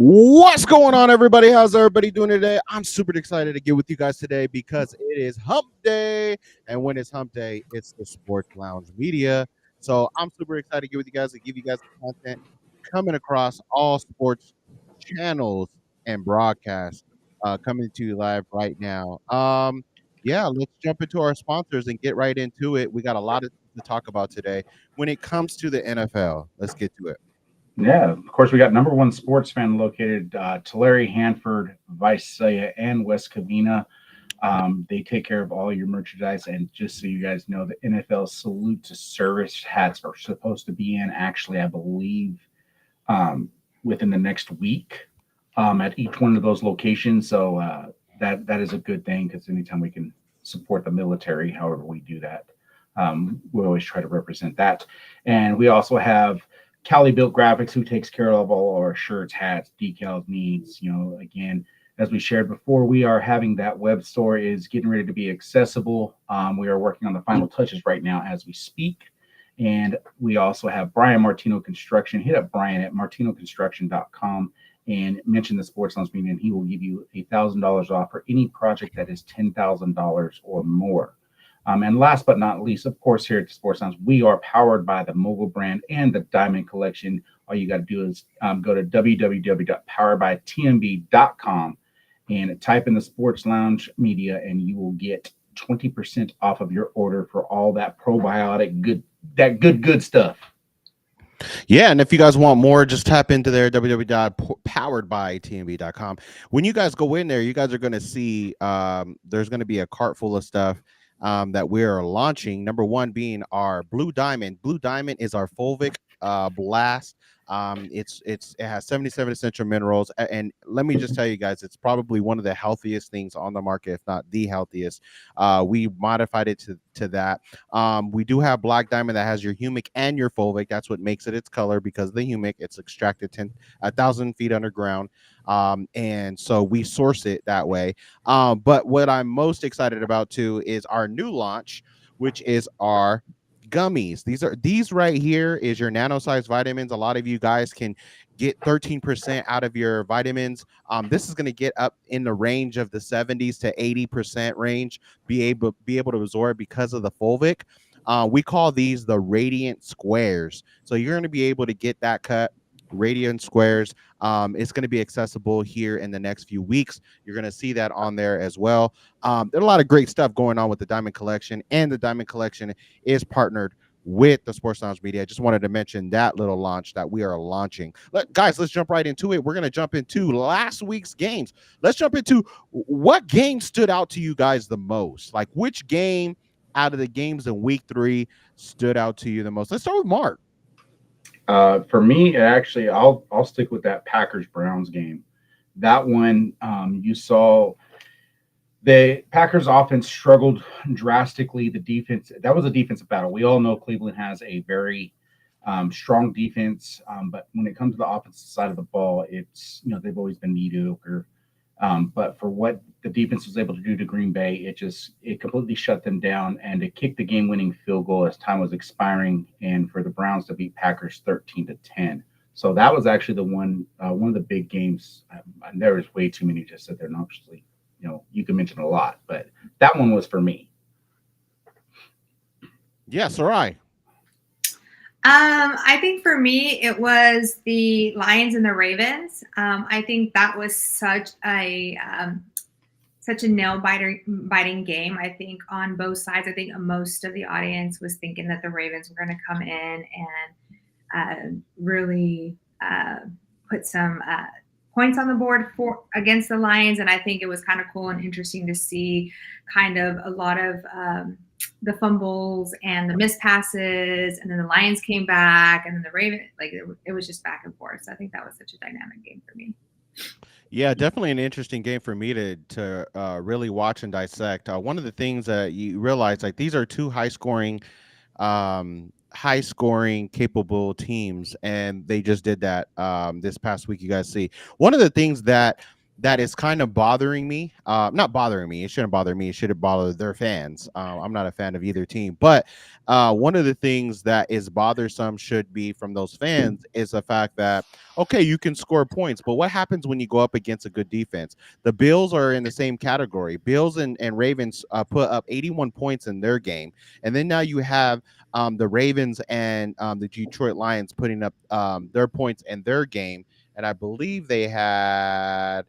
What's going on, everybody? How's everybody doing today? I'm super excited to get with you guys today because it is Hump Day. And when it's Hump Day, it's the Sports Lounge Media. So I'm super excited to get with you guys and give you guys the content coming across all sports channels and broadcasts coming to you live right now. Yeah, let's jump into our sponsors and get right into it. We got a lot of to talk about today when it comes to the NFL. Let's get to it. Yeah, of course, we got number one sports fan located Tulare, Hanford, Visalia, and West Covina. They take care of all your merchandise. And just so you guys know, the NFL Salute to Service hats are supposed to be in, actually, I believe, um, within the next week at each one of those locations. So that is a good thing because anytime we can support the military, however we do that, we always try to represent that. And we also have Cali Built Graphics, who takes care of all our shirts, hats, decals needs. Again, as we shared before, we are having that web store is getting ready to be accessible. We are working on the final touches right now as we speak. And we also have Brian Martino Construction. Hit up Brian at martinoconstruction.com and mention the Sports Lounge meeting, and he will give you $1,000 off for any project that is $10,000 or more. And last but not least, of course, here at the Sports Lounge, we are powered by the Mogul brand and the Diamond Collection. All you got to do is go to www.poweredbytmb.com and type in the Sports Lounge Media, and you will get 20% off of your order for all that probiotic good stuff. Yeah, and if you guys want more, just tap into their www.poweredbytmb.com. When you guys go in there, you guys are going to see there's going to be a cart full of stuff that we're launching. Number one being our Blue Diamond. Blue Diamond is our fulvic blast. It has 77 essential minerals, and let me just tell you guys, it's probably one of the healthiest things on the market, if not the healthiest. We modified it to that. We do have Black Diamond that has your humic and your fulvic. That's what makes it its color, because the humic, it's extracted 1,000 feet underground. And so we source it that way. But what I'm most excited about too is our new launch, which is our gummies. These right here is your nano size vitamins. A lot of you guys can get 13% out of your vitamins. This is going to get up in the range of the 70s to 80% range, be able to absorb because of the fulvic. We call these the radiant squares. So you're going to be able to get that cut radiant squares. It's going to be accessible here in the next few weeks. You're going to see that on there as well. There's a lot of great stuff going on with the Diamond Collection, and the Diamond Collection is partnered with the Sports Lounge Media. I just wanted to mention that little launch that we are launching. Guys, let's jump right into it. We're going to jump into last week's games. Let's jump into what game stood out to you guys the most. Like, which game out of the games in week 3 stood out to you the most? Let's start with Mark. For me, actually, I'll stick with that Packers Browns game. That one, you saw the Packers offense struggled drastically. The defense, that was a defensive battle. We all know Cleveland has a very strong defense, but when it comes to the offensive side of the ball, it's they've always been mediocre. But for what the defense was able to do to Green Bay, it completely shut them down, and it kicked the game-winning field goal as time was expiring, and for the Browns to beat Packers 13-10. So that was actually the one of the big games. And there was way too many to sit there, and obviously, you can mention a lot, but that one was for me. Yeah, Sarai. I think for me, it was the Lions and the Ravens. I think that was such a nail-biting game. I think on both sides. I think most of the audience was thinking that the Ravens were going to come in and really put some points on the board against the Lions. And I think it was kind of cool and interesting to see kind of a lot of the fumbles and the missed passes, and then the Lions came back, and then the Ravens, it was just back and forth. So I think that was such a dynamic game for me. Yeah, definitely an interesting game for me to really watch and dissect. One of the things that you realize, like, these are two high scoring, capable teams, and they just did that this past week. You guys see one of the things that that is kind of bothering me. Not bothering me. It shouldn't bother me. It should have bothered their fans. I'm not a fan of either team. But one of the things that is bothersome should be from those fans is the fact that, okay, you can score points, but what happens when you go up against a good defense? The Bills are in the same category. Bills and Ravens put up 81 points in their game. And then now you have the Ravens and the Detroit Lions putting up their points in their game. And I believe they had,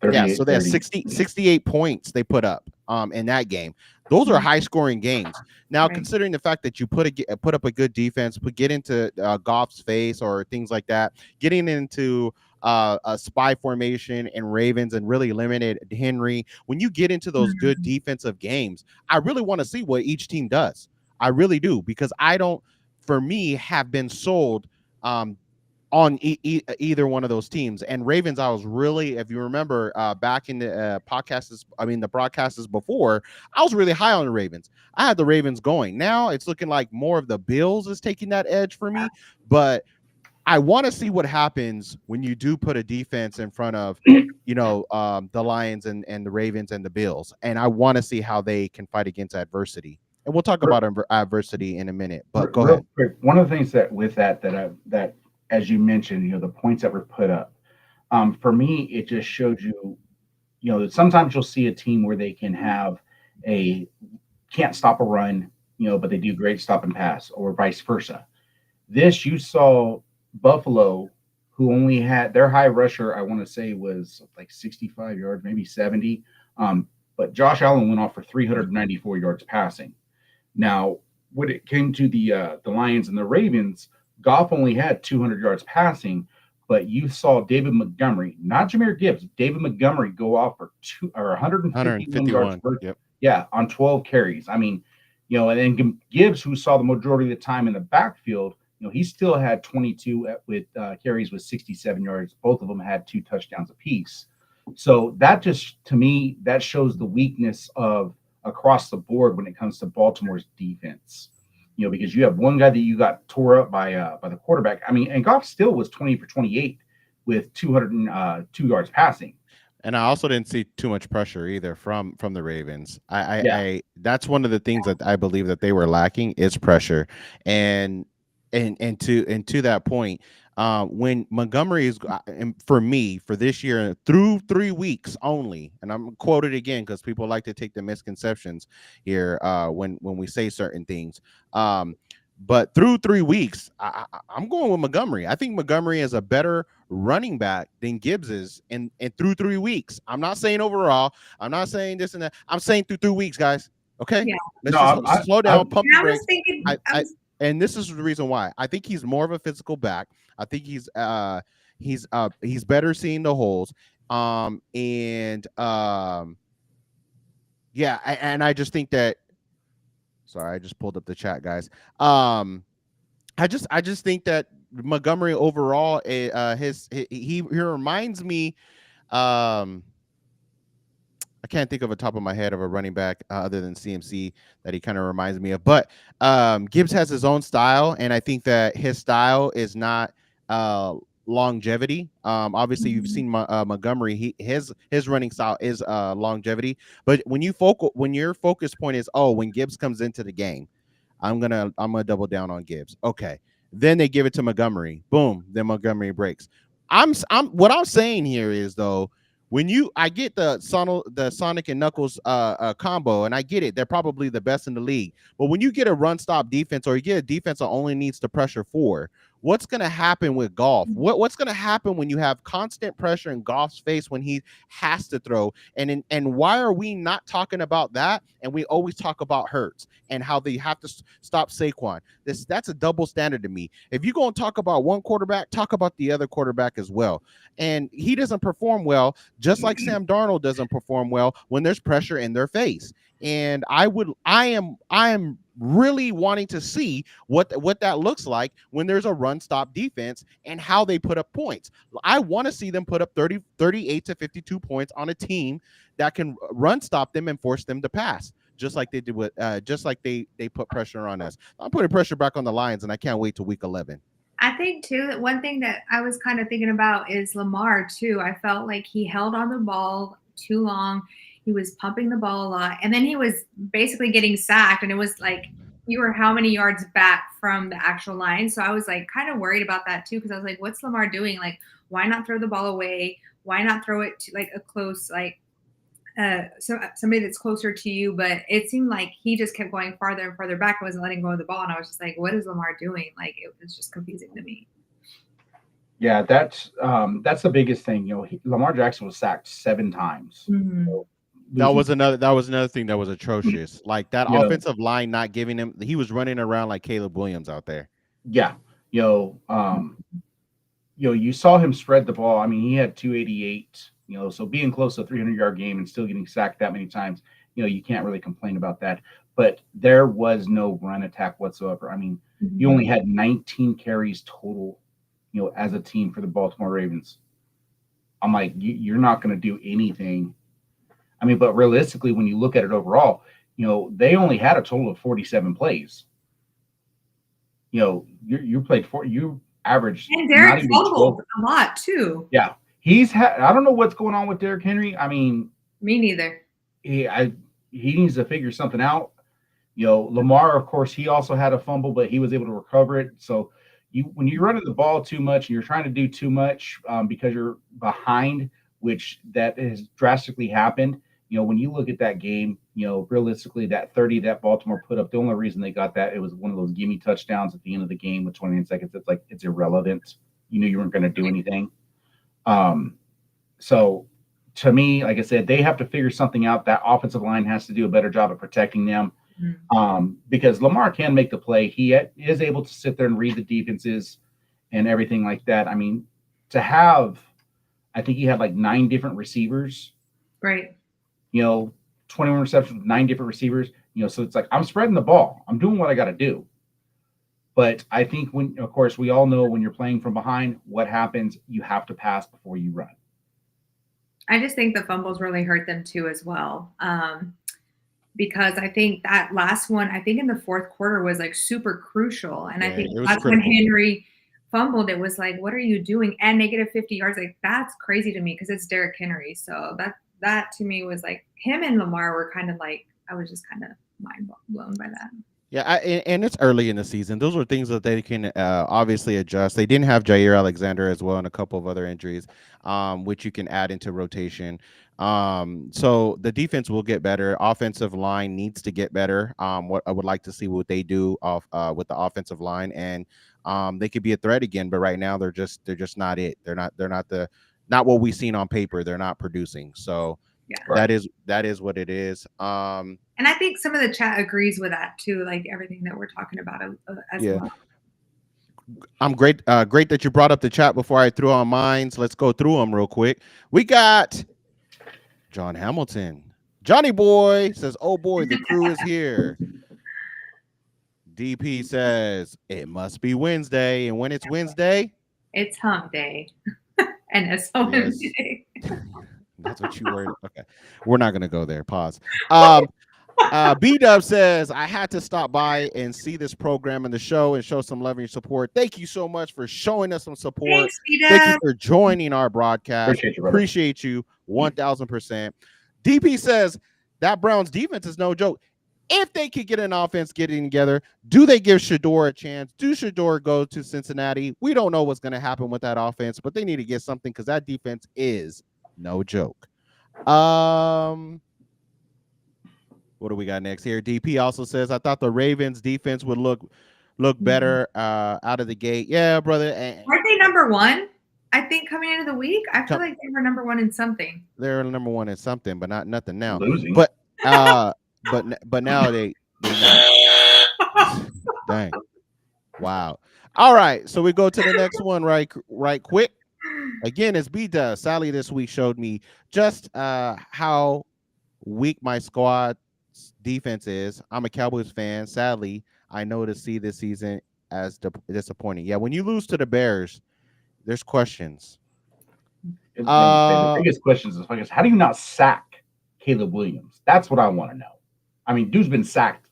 so they had 68 points they put up in that game. Those are high scoring games. Now, Right. considering the fact that you put up a good defense, get into Goff's face or things like that, getting into a spy formation and Ravens and really limited Henry. When you get into those good defensive games, I really want to see what each team does. I really do, because I don't, for me, have been sold on either one of those teams. And Ravens, I was really, if you remember, back in the the broadcasts before, I was really high on the Ravens. I had the Ravens going. Now it's looking like more of the Bills is taking that edge for me, but I want to see what happens when you do put a defense in front of, the Lions and the Ravens and the Bills. And I want to see how they can fight against adversity. And we'll talk about adversity in a minute, but go ahead. Quick, one of the things that with that as you mentioned, the points that were put up, for me, it just showed you, that sometimes you'll see a team where they can have can't stop a run, but they do great stop and pass, or vice versa. This, you saw Buffalo, who only had their high rusher, I want to say was like 65 yards, maybe 70. But Josh Allen went off for 394 yards passing. Now, when it came to the Lions and the Ravens, Goff only had 200 yards passing, but you saw David Montgomery, not Jahmyr Gibbs, David Montgomery go off for 151 yards on 12 carries. I mean, and then Gibbs, who saw the majority of the time in the backfield, he still had 22 with carries with 67 yards. Both of them had 2 touchdowns apiece. So that just, to me, that shows the weakness of across the board when it comes to Baltimore's defense. Because you have one guy that you got tore up by the quarterback. I mean, and Goff still was 20 for 28 with 202 yards passing. And I also didn't see too much pressure either from the Ravens. I that's one of the things that I believe that they were lacking is pressure. And to that point, when Montgomery is, for me, for this year through 3 weeks only, and I'm quoted again because people like to take the misconceptions here when we say certain things. But through 3 weeks, I'm going with Montgomery. I think Montgomery is a better running back than Gibbs is, and through 3 weeks. I'm not saying overall. I'm not saying this and that. I'm saying through 3 weeks, guys. Okay, let's slow down, pump the brakes. And this is the reason why I think he's more of a physical back. I think he's better seeing the holes. And I just think that. Sorry, I just pulled up the chat, guys. I just think that Montgomery overall, he reminds me. I can't think of a top of my head of a running back other than CMC that he kind of reminds me of. But Gibbs has his own style, and I think that his style is not longevity. Obviously, you've seen Montgomery. His running style is longevity. But when your focus point is, when Gibbs comes into the game, I'm gonna double down on Gibbs. Okay, then they give it to Montgomery. Boom, then Montgomery breaks. What I'm saying here is, though, I get the Sonic and Knuckles combo, and I get it. They're probably the best in the league. But when you get a run stop defense, or you get a defense that only needs to pressure 4, what's going to happen with Goff? What's going to happen when you have constant pressure in Goff's face when he has to throw? And why are we not talking about that? And we always talk about Hurts and how they have to stop Saquon. That's a double standard to me. If you're going to talk about one quarterback, talk about the other quarterback as well. And he doesn't perform well, just like Sam Darnold doesn't perform well when there's pressure in their face. And I am really wanting to see what that looks like when there's a run stop defense and how they put up points. I want to see them put up 38 to 52 points on a team that can run stop them and force them to pass, just like they did with they put pressure on us. I'm putting pressure back on the Lions, and I can't wait till week 11. I think too that one thing that I was kind of thinking about is Lamar too. I felt like he held on the ball too long. He was pumping the ball a lot, and then he was basically getting sacked. And it was like you were how many yards back from the actual line. So I was like kind of worried about that too because I was like, what's Lamar doing? Like, why not throw the ball away? Why not throw it to like a close like somebody that's closer to you? But it seemed like he just kept going farther and farther back and wasn't letting go of the ball. And I was just like, what is Lamar doing? Like, it was just confusing to me. Yeah, that's the biggest thing. Lamar Jackson was sacked 7 times. Mhm. So, That losing- was another thing that was atrocious. Like that Yeah. offensive line not giving him. He was running around like Caleb Williams out there. yeah, you saw him spread the ball. I mean, he had 288. So being close to a 300-yard game and still getting sacked that many times, you can't really complain about that. But there was no run attack whatsoever. I mean, you only had 19 carries total, as a team for the Baltimore Ravens. I'm like, you're not going to do anything. I mean, but realistically, when you look at it overall, they only had a total of 47 plays. You played you averaged. And Derek not even fumbled 12. a lot too. Yeah, I don't know what's going on with Derrick Henry. I mean, Me neither. he needs to figure something out. Lamar, of course, he also had a fumble, but he was able to recover it. So when you're running the ball too much and you're trying to do too much because you're behind, which that has drastically happened. When you look at that game, realistically, that 30 that Baltimore put up, the only reason they got that, it was one of those gimme touchdowns at the end of the game with 29 seconds. It's like, it's irrelevant. You knew you weren't going to do anything. So to me, like I said, they have to figure something out. That offensive line has to do a better job of protecting them. Because Lamar can make the play. He is able to sit there and read the defenses and everything like that. I mean, I think he had like 9 different receivers. Right. 21 receptions with 9 different receivers. So it's like, I'm spreading the ball. I'm doing what I got to do. But I think of course, we all know when you're playing from behind, what happens, you have to pass before you run. I just think the fumbles really hurt them too as well. Because I think that last one, I think in the fourth quarter was like super crucial. And I think that's when Henry fumbled. It was like, what are you doing? And negative 50 yards. Like, that's crazy to me because it's Derrick Henry. So that to me was like, him and Lamar were kind of like, I was just kind of mind blown by that. Yeah, and it's early in the season. Those are things that they can obviously adjust. They didn't have Jair Alexander as well and a couple of other injuries, which you can add into rotation. So the defense will get better. Offensive line needs to get better. What I would like to see what they do with the offensive line, and they could be a threat again. But right now they're just not it. They're not what we've seen on paper. They're not producing. So yeah. that is what it is. And I think some of the chat agrees with that too, like everything that we're talking about as well. I'm great that you brought up the chat before I threw on mine. So let's go through them real quick. We got John Hamilton. Johnny Boy says, oh boy, the crew is here. DP says, it must be Wednesday. And when it's Wednesday? It's hump day. And it's Wednesday. That's what you were. Okay. We're not going to go there. Pause. B-Dub says, I had to stop by and see this program and the show and show some love and support. Thank you so much for showing us some support. Thanks, B-Dub. Thank you for joining our broadcast. Appreciate you 1,000%. DP says, that Browns defense is no joke. If they could get an offense getting together, do they give Shedeur a chance? Do Shedeur go to Cincinnati? We don't know what's going to happen with that offense, but they need to get something because that defense is no joke. What do we got next here? DP also says, I thought the Ravens defense would look better out of the gate. Yeah, brother. Aren't they number 1? I think coming into the week, I feel like they were number 1 in something. They're number 1 in something, but not nothing now. Losing. But now they dang. Wow. All right, so we go to the next one right quick. Again, it's B-Dub. Sally this week showed me just how weak my squad's defense is. I'm a Cowboys fan. Sadly, I know to see this season as disappointing. Yeah, when you lose to the Bears, there's questions. The biggest questions is how do you not sack Caleb Williams? That's what I want to know. I mean, dude's been sacked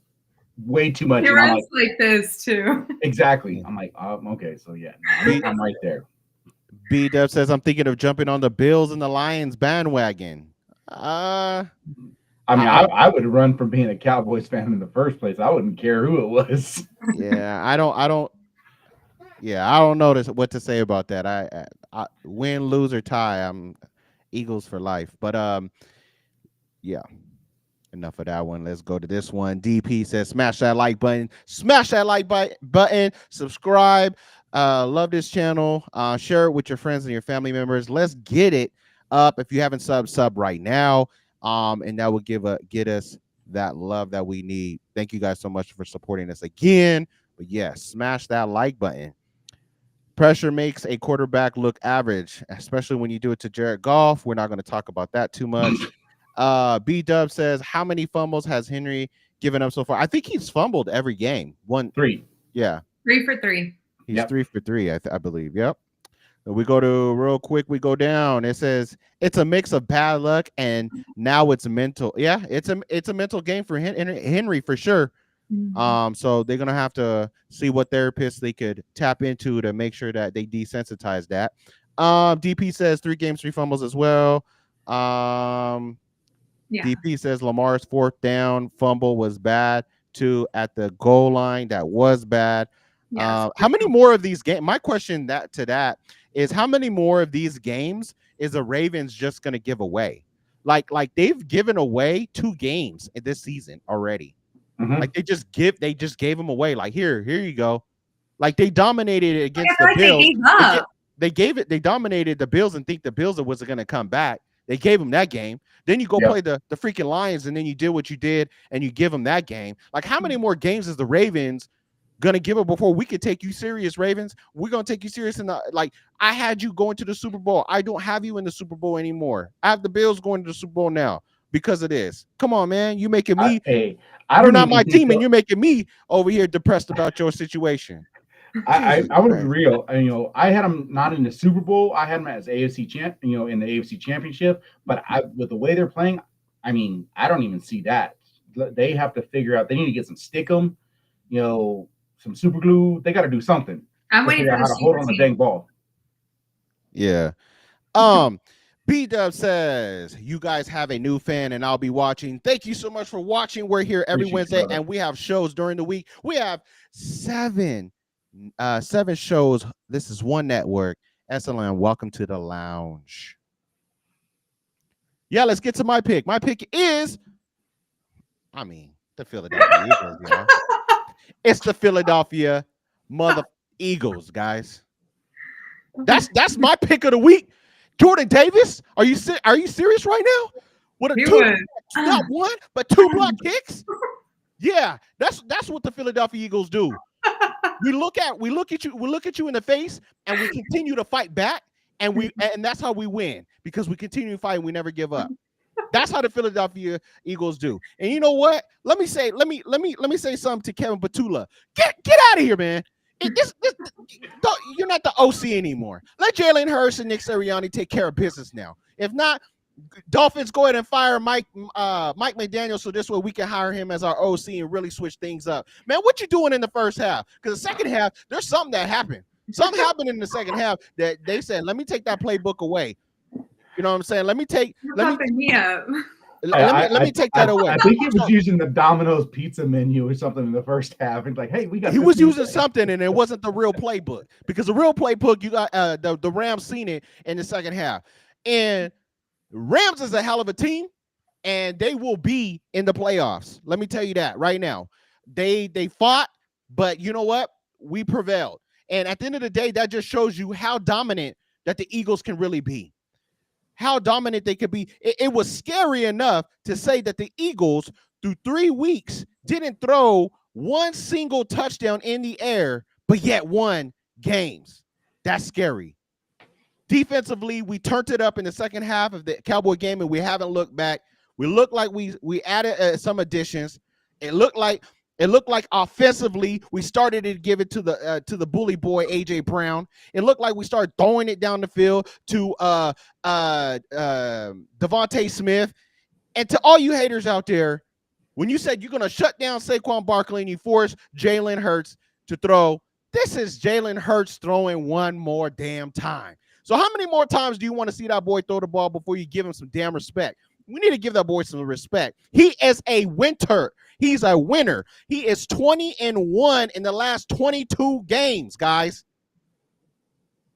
way too much. He And I'm runs like this too. exactly. I'm like, okay, so yeah, I'm right there. B-Dub says, I'm thinking of jumping on the Bills and the Lions bandwagon. I mean, I would run from being a Cowboys fan in the first place. I wouldn't care who it was. Yeah, I don't know what to say about that. I win, lose, or tie, I'm Eagles for life. But yeah. Enough of that one. Let's go to this one. DP says, smash that like button. Smash that like button. Subscribe. Love this channel. Share it with your friends and your family members. Let's get it up. If you haven't sub right now. And that will get us that love that we need. Thank you guys so much for supporting us again. But yes, smash that like button. Pressure makes a quarterback look average, especially when you do it to Jared Goff. We're not going to talk about that too much. B-Dub says, how many fumbles has Henry given up so far? I think he's fumbled every game. 3. Yeah. 3 for 3. He's 3 for 3, I believe. Yep. We go to real quick. We go down. It says it's a mix of bad luck and now it's mental. Yeah, it's a mental game for Henry for sure. So they're gonna have to see what therapists they could tap into to make sure that they desensitize that. DP says 3 games, 3 fumbles as well. Yeah. DP says Lamar's 4th down fumble was bad too at the goal line. That was bad. Yes. How many more of these games? My question to that is how many more of these games is the Ravens just going to give away? Like they've given away 2 games in this season already. Like they just gave them away. Like here you go. Like they dominated it against the Bills. They dominated the Bills and think the Bills wasn't going to come back. They gave them that game. Then you go play the freaking Lions, and then you did what you did, and you give them that game. Like, how many more games is the Ravens gonna give it before we could take you serious, Ravens? We're gonna take you serious. I had you going to the Super Bowl. I don't have you in the Super Bowl anymore. I have the Bills going to the Super Bowl now because of this. Come on, man. You making me. You're not my team, and you're making me over here depressed about your situation. I would be real. I had them not in the Super Bowl. I had them as AFC champ, in the AFC Championship. But with the way they're playing, I mean, I don't even see that. They have to figure out. They need to get some stickum, some super glue. They got to do something. I'm waiting for how to hold on the dang ball. Yeah. B-Dub says, you guys have a new fan and I'll be watching. Thank you so much for watching. We're here every Wednesday and we have shows during the week. We have 7 shows. This is one network. SLM, welcome to the lounge. Yeah, let's get to my pick. My pick is, the Philadelphia Eagles, y'all. It's the Philadelphia Eagles, guys. That's my pick of the week. Jordan Davis, are you serious right now? What not 1 but 2 block kicks? Yeah, that's what the Philadelphia Eagles do. We look at you in the face and we continue to fight back and that's how we win because we continue to fight and we never give up. That's how the Philadelphia Eagles do. And you know what? Let me say something to Kevin Patula. Get out of here, man. You're not the OC anymore. Let Jalen Hurts and Nick Sirianni take care of business now. If not, Dolphins, go ahead and fire Mike McDaniel so this way we can hire him as our OC and really switch things up. Man, what you doing in the first half? Because the second half, there's something that happened. Something happened in the second half that they said, let me take that playbook away. You know what I'm saying? Let me take that away. I think he was using the Domino's pizza menu or something in the first half. And hey, we got. He was using something, and it wasn't the real playbook because the real playbook you got the Rams seen it in the second half, and Rams is a hell of a team, and they will be in the playoffs. Let me tell you that right now. They fought, but you know what? We prevailed, and at the end of the day, that just shows you how dominant that the Eagles can really be. How dominant they could be. It was scary enough to say that the Eagles, through 3 weeks, didn't throw 1 single touchdown in the air, but yet won games. That's scary. Defensively, we turned it up in the second half of the Cowboy game, and we haven't looked back. We look like we added some additions. It looked like offensively we started to give it to the bully boy AJ Brown. It looked like we started throwing it down the field to Devontae Smith. And to all you haters out there, When you said you're going to shut down Saquon Barkley and you force Jalen Hurts to throw, this is Jalen Hurts throwing one more damn time. So how many more times do you want to see that boy throw the ball before you give him some damn respect? We need to give that boy some respect. He is a winner. He's a winner. He is 20-1 in the last 22 games, guys.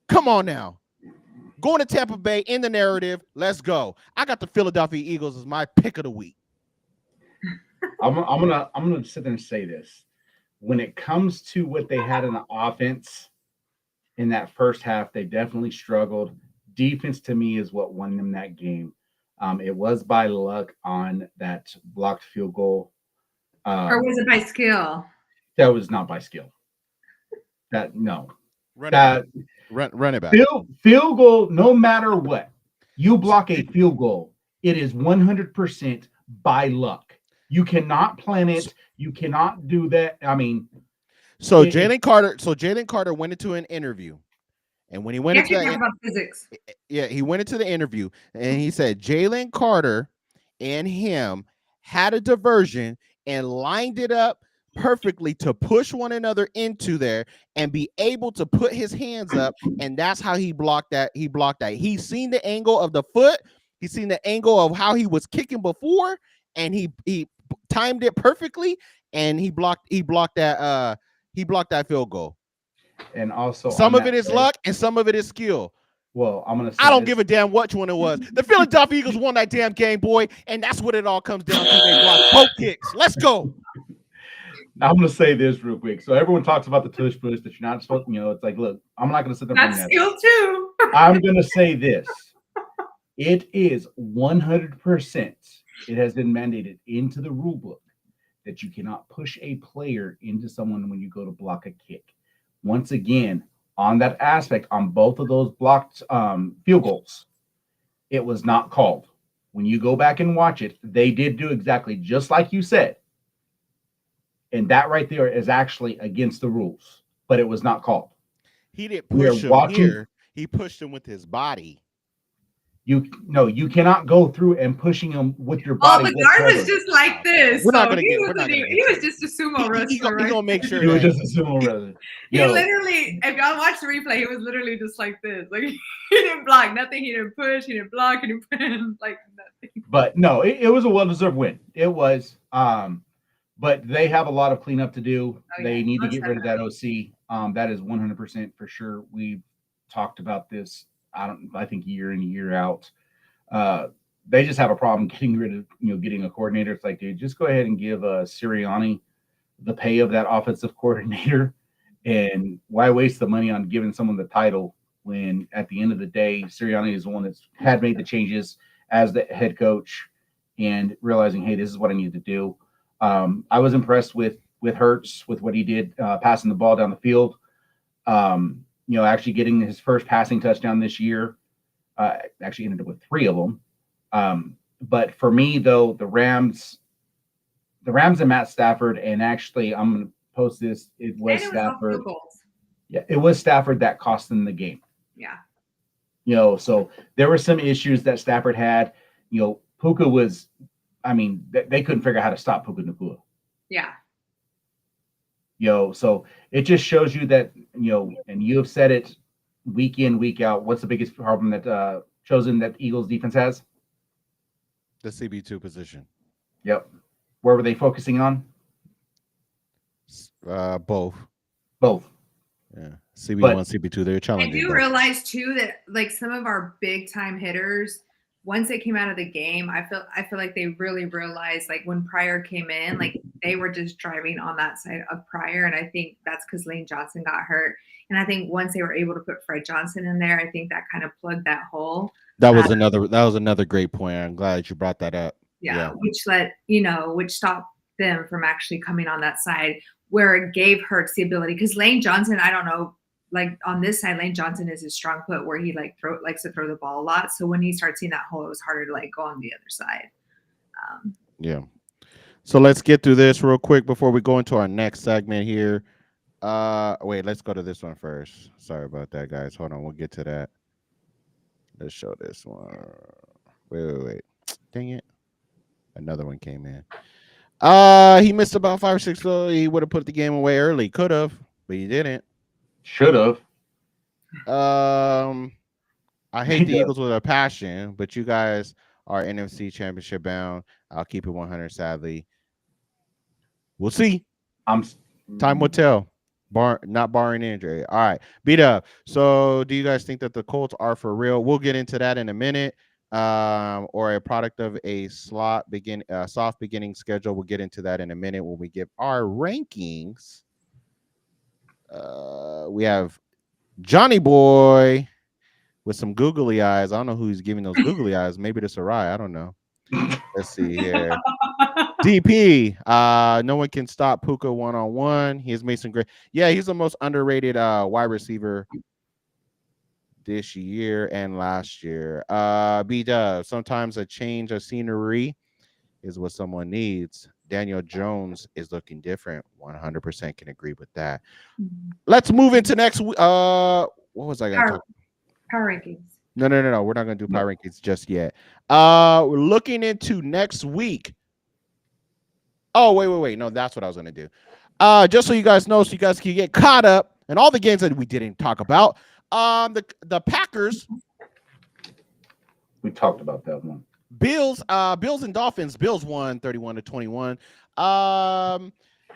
Come on now. Going to Tampa Bay in the narrative. Let's go. I got the Philadelphia Eagles as my pick of the week. I'm gonna sit there and say this. When it comes to what they had in the offense in that first half, they definitely struggled. Defense to me is what won them that game. It was by luck on that blocked field goal. Or was it by skill? That was not by skill. No. Run it back. Field goal, no matter what, you block a field goal, it is 100% by luck. You cannot plan it. You cannot do that. I mean, so Jalen Carter went into an interview, and when he went into talk about physics, he went into the interview, and he said Jalen Carter and him had a diversion and lined it up perfectly to push one another into there and be able to put his hands up, and that's how he blocked that. He's seen the angle of the foot. He's seen the angle of how he was kicking before, and he timed it perfectly, and he blocked that field goal. And also some of it is luck and some of it is skill. Well, I don't give a damn which one it was. The Philadelphia Eagles won that damn game, boy, and that's what it all comes down to. They block both kicks. Let's go. I'm going to say this real quick. So everyone talks about the tush push that you're not supposed to, it's like, look, I'm not going to sit there. That's skill too. I'm going to say this. It is 100%. It has been mandated into the rule book that you cannot push a player into someone when you go to block a kick. Once again, on that aspect, on both of those blocked field goals, it was not called. When you go back and watch it, they did do exactly just like you said. And that right there is actually against the rules, but it was not called. He didn't push him here. He pushed him with his body. You cannot go through and pushing him with your body. Oh, the guard was just like this. We're not going to get. He was just a sumo wrestler. He's gonna make sure. He was just a sumo wrestler. He literally, if y'all watch the replay, he was literally just like this. Like he didn't block nothing. He didn't push. He didn't block. He didn't like nothing. But no, it was a well-deserved win. It was. But they have a lot of cleanup to do. They need to get rid of that OC. That is 100% for sure. We've talked about this. I think year in, year out. They just have a problem getting rid of, getting a coordinator. It's like, dude, just go ahead and give Sirianni the pay of that offensive coordinator. And why waste the money on giving someone the title when at the end of the day, Sirianni is the one that's had made the changes as the head coach and realizing, hey, this is what I need to do. I was impressed with Hurts, with what he did, passing the ball down the field. Actually getting his first passing touchdown this year. Actually ended up with 3 of them. But for me, though, the Rams and Matt Stafford, and actually I'm going to post this. It was Stafford. Yeah, it was Stafford that cost them the game. Yeah. So there were some issues that Stafford had. Puka was. They couldn't figure out how to stop Puka Nacua. Yeah. So it just shows you that, and you have said it week in, week out. What's the biggest problem that chosen that Eagles defense has? The CB2 position. Yep. Where were they focusing on? Both. Yeah. CB1, CB2, they're challenging. I do realize too that like some of our big time hitters, once they came out of the game, I feel like they really realized, like when Pryor came in, like they were just driving on that side of Pryor, and I think that's because Lane Johnson got hurt. And I think once they were able to put Fred Johnson in there, I think that kind of plugged that hole. That was another great point. I'm glad that you brought that up. Yeah. Which stopped them from actually coming on that side where it gave Hurts the ability. Because Lane Johnson, I don't know. Like on this side, Lane Johnson is his strong foot where he likes to throw the ball a lot. So when he starts seeing that hole, it was harder to go on the other side. Yeah. So let's get through this real quick before we go into our next segment here. Wait, let's go to this one first. Sorry about that, guys. Hold on, we'll get to that. Let's show this one. Wait. Dang it. Another one came in. He missed about 5 or 6. So he would have put the game away early. Could have, but he didn't. Should have. I hate the Eagles with a passion, but you guys are NFC Championship bound. I'll keep it 100. Sadly, we'll see. Time will tell. Not barring injury. All right, beat up. So, do you guys think that the Colts are for real? We'll get into that in a minute. Or a product of a soft beginning schedule. We'll get into that in a minute when we give our rankings. We have Johnny Boy with some googly eyes. I don't know who's giving those googly eyes. Maybe the Sarai. I don't know. Let's see here. DP. No one can stop Puka one-on-one. He is Mason Gray. Yeah, he's the most underrated wide receiver this year and last year. B-Dub. Sometimes a change of scenery is what someone needs. Daniel Jones is looking different. 100% can agree with that. Let's move into next. What was I going to talk? Power rankings. No. We're not going to do power rankings just yet. We're looking into next week. Oh, wait. No, that's what I was going to do. Just so you guys know, so you guys can get caught up and all the games that we didn't talk about. The Packers. We talked about that one. Bills and Dolphins. Bills won 31-21.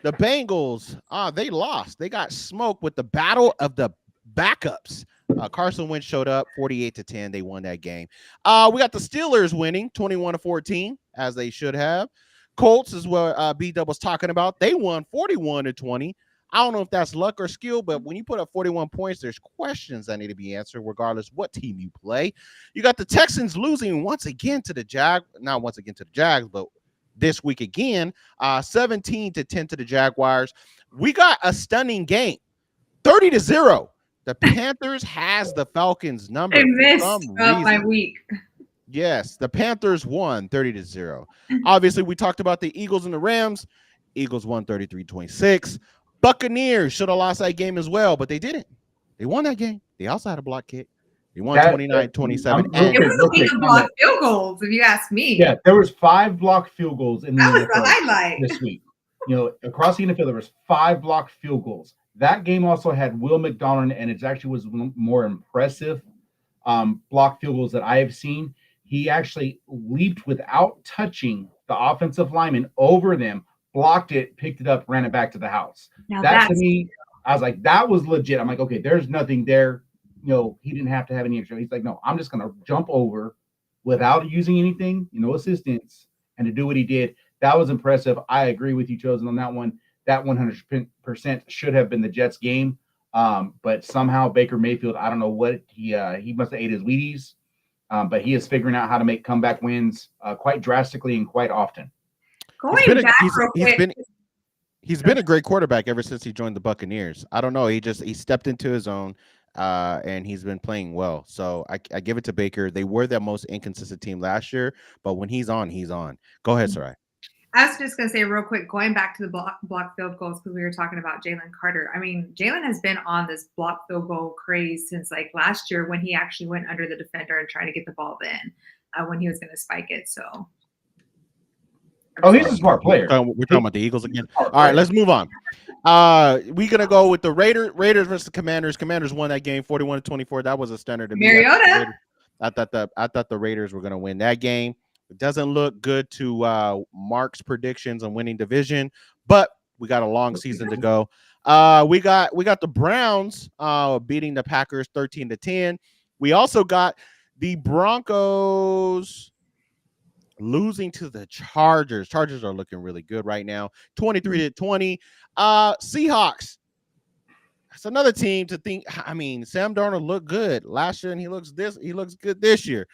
The Bengals, they lost. They got smoked with the battle of the backups. Carson Wentz showed up 48-10. They won that game. We got the Steelers winning 21-14, as they should have. Colts is what B-Dub was talking about. They won 41-20. I don't know if that's luck or skill, but when you put up 41 points, there's questions that need to be answered, regardless what team you play. You got the Texans losing once again to the Jags, not once again to the Jags, but this week again, 17-10 to the Jaguars. We got a stunning game, 30-0. The Panthers has the Falcons number. I missed my week. Yes, the Panthers won 30-0. Obviously, we talked about the Eagles and the Rams. Eagles won 33-26. Buccaneers should have lost that game as well, but they didn't. They won that game. They also had a block kick. They won 29-27. It was a week of blocked field goals, if you ask me. Yeah, there was 5 blocked field goals in the NFL the highlight this week. Across the NFL, there was 5 blocked field goals. That game also had Will McDonald, and it actually was more impressive blocked field goals that I have seen. He actually leaped without touching the offensive lineman over them, blocked it, picked it up, ran it back to the house. That to me, I was like, that was legit. I'm like, okay, there's nothing there. He didn't have to have any extra. He's like, no, I'm just going to jump over without using anything, no assistance, and to do what he did. That was impressive. I agree with you, Chosen, on that one. That 100% should have been the Jets game. But somehow Baker Mayfield, I don't know what he must have ate his Wheaties. But he is figuring out how to make comeback wins quite drastically and quite often. He's been a great quarterback ever since he joined the Buccaneers. I don't know. He stepped into his own, and he's been playing well. So I give it to Baker. They were the most inconsistent team last year, but when he's on, he's on. Go ahead, Sarai. I was just going to say real quick, going back to the block field goals, because we were talking about Jalen Carter. I mean, Jalen has been on this block field goal craze since like last year when he actually went under the defender and tried to get the ball in when he was going to spike it. So, he's a smart player. We're talking about the Eagles again. All right, let's move on. We're gonna go with the Raiders versus the Commanders. Commanders won that game 41-24. That was a stunner to me. Mariota. I thought the Raiders were gonna win that game. It doesn't look good to Mark's predictions on winning division, but we got a long season to go. We got the Browns beating the Packers 13-10. We also got the Broncos losing to the Chargers. Chargers are looking really good right now, 23-20. Seahawks. That's another team to think. I mean, Sam Darnold looked good last year, and he looks good this year.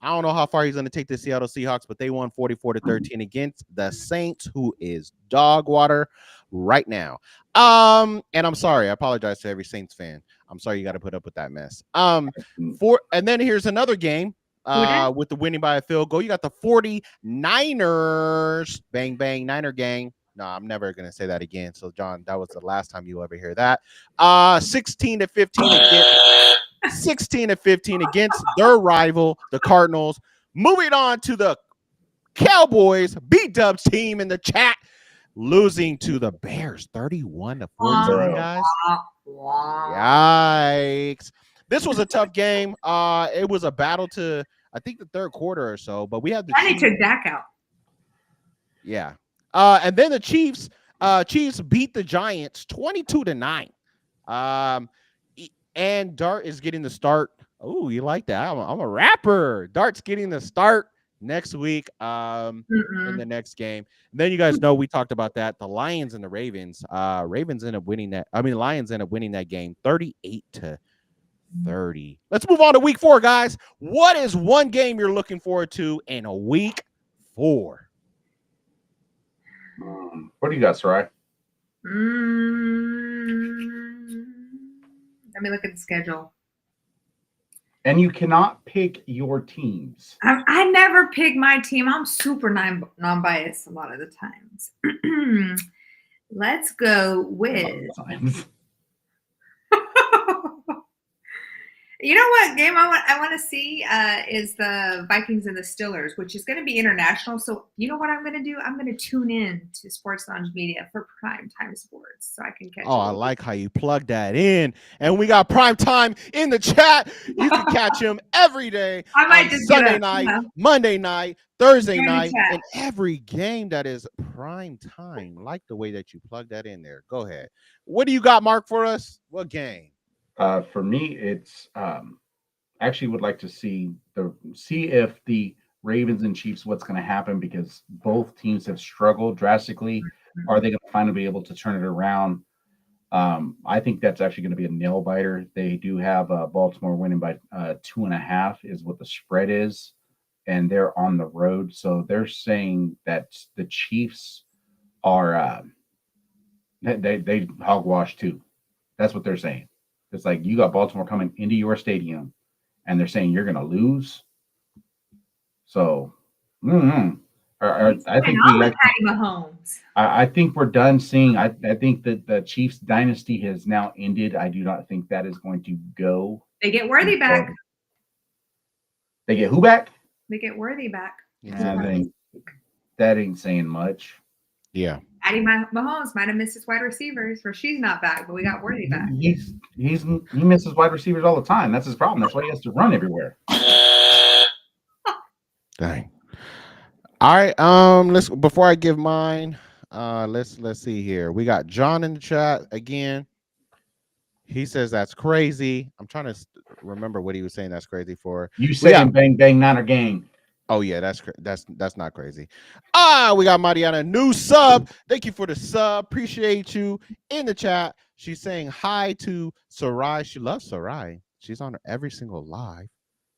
I don't know how far he's going to take the Seattle Seahawks, but they won 44-13 against the Saints, who is dog water right now. And I'm sorry. I apologize to every Saints fan. I'm sorry you got to put up with that mess. And then here's another game with the winning by a field goal. You got the 49ers. Bang, bang, Niner gang. No, I'm never going to say that again. So, John, that was the last time you'll ever hear that. 16-15 against their rival, the Cardinals. Moving on to the Cowboys, B-Dub's team in the chat. losing to the Bears 31-14, guys. Wow. Yikes. This was a tough game. It was a battle to, I think, the third quarter or so, but we had the And they Chiefs. took Dak out. Yeah. And then the Chiefs beat the Giants 22-9. And Dart is getting the start. Oh, you like that? I'm a rapper. Dart's getting the start next week in the next game. And then you guys know we talked about that. The Lions and the Ravens. Ravens end up winning that. Lions end up winning that game 38-30. Let's move on to week 4, guys. What is one game you're looking forward to in a week 4? What do you got, Sarai? Let me look at the schedule. And you cannot pick your teams. I never pick my team. I'm super non-biased a lot of the times. Let's go with. You know what game I want to see is the Vikings and the Steelers, which is going to be international. So you know what I'm going to do? I'm going to tune in to Sports Lounge Media for prime time sports so I can catch. Oh, I like how you plug that in. And we got prime time in the chat. You can catch him every day. I might just Sunday night, Monday night, Thursday night, and every game that is prime time. Like the way that you plug that in there. Go ahead. What do you got, Mark, for us? What game? For me, it's actually would like to see if the Ravens and Chiefs, what's going to happen, because both teams have struggled drastically. Mm-hmm. Are they going to finally be able to turn it around? I think that's actually going to be a nail biter. They do have Baltimore winning by 2.5 is what the spread is, and they're on the road. So they're saying that the Chiefs are they hogwash too. That's what they're saying. It's like you got Baltimore coming into your stadium, and they're saying you're going to lose. So, I think Mahomes. I think we're done seeing. I think that the Chiefs dynasty has now ended. I do not think that is going to go. They get Worthy back. They get who back? They get Worthy back. Yeah, that ain't saying much. Yeah. Addie Mahomes might have missed his wide receivers, for she's not back, but we got Worthy back. He misses wide receivers all the time. That's his problem. That's why he has to run everywhere. Dang. All right. Let's before I give mine. Let's see here. We got John in the chat again. He says that's crazy. I'm trying to remember what he was saying. That's crazy for. You saying bang bang Niner gang. Oh yeah, that's not crazy. We got Mariana, new sub. Thank you for the sub. Appreciate you in the chat. She's saying hi to Sarai. She loves Sarai. She's on every single live.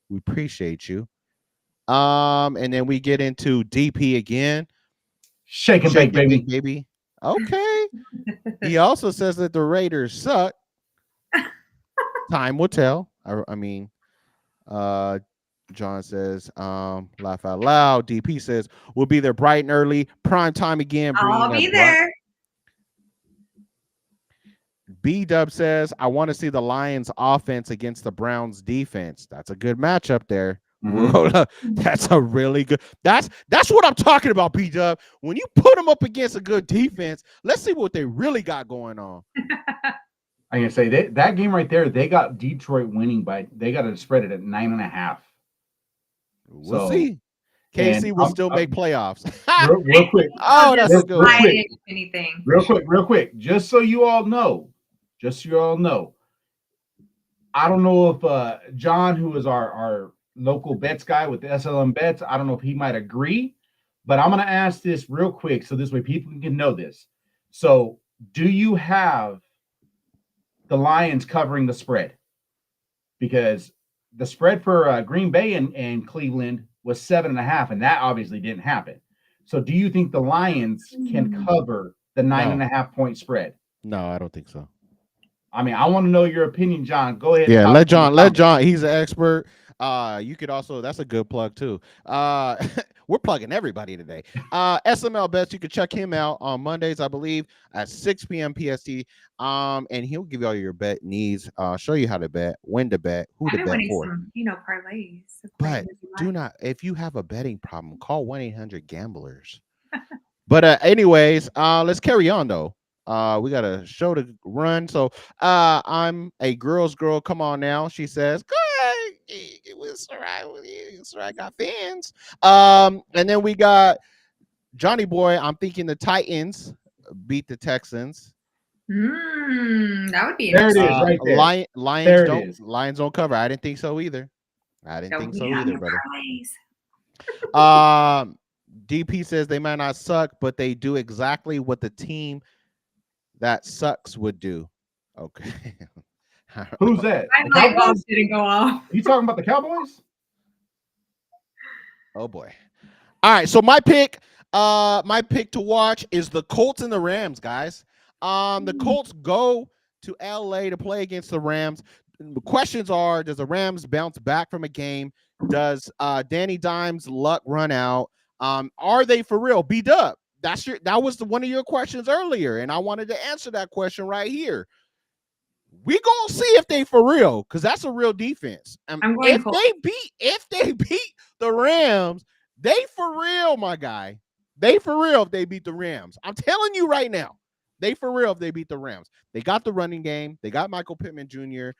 We appreciate you. And then we get into DP again. Shake and bake, baby. Okay. He also says that the Raiders suck. Time will tell. I mean, John says, laugh out loud. DP says, we'll be there bright and early. Prime time again. I'll be there. B-Dub says, I want to see the Lions offense against the Browns defense. That's a good matchup there. Mm-hmm. That's a really good. That's what I'm talking about, B-Dub. When you put them up against a good defense, let's see what they really got going on. I'm going to say that game right there, they got Detroit winning they got to spread it at 9.5. We'll see. KC will still make playoffs. real quick. Oh, that's good. Real quick. Just so you all know, I don't know if John, who is our local bets guy with the SLM bets, I don't know if he might agree, but I'm going to ask this real quick so this way people can know this. So, do you have the Lions covering the spread? Because the spread for Green Bay and Cleveland was 7.5, and that obviously didn't happen. So do you think the Lions can cover the 9.5 point spread? No, I don't think so. I mean, I want to know your opinion, John. Go ahead. Yeah, let John. He's an expert. You could also, that's a good plug too. We're plugging everybody today. SML Bets, you can check him out on Mondays, I believe, at 6 p.m. PST. And he'll give you all your bet needs, show you how to bet, when to bet, who to bet for. Some, parlays. But do not, if you have a betting problem, call 1-800-GAMBLERS. But anyways, let's carry on though. We got a show to run. So I'm a girl's girl. Come on now. She says, good. It was all right with you. It's all right. Got fans. And then we got Johnny Boy. I'm thinking the Titans beat the Texans. That would be There it interesting. is, right there. Lions There it don't is. Lions don't cover. I didn't think so either. I didn't think so either, brother. DP says they might not suck, but they do exactly what the team that sucks would do. Okay. Who's that? My The light bulb Cowboys? didn't go off. You talking about the Cowboys? Oh boy. All right. So my pick to watch is the Colts and the Rams, guys. The Colts go to LA to play against the Rams. The questions are: does the Rams bounce back from a game? Does Danny Dimes' luck run out? Are they for real? B-Dub. That was one of your questions earlier, and I wanted to answer that question right here. We gonna see if they for real, because that's a real defense. If they beat the Rams, they for real, my guy. They for real if they beat the Rams. I'm telling you right now. They for real if they beat the Rams. They got the running game. They got Michael Pittman Jr.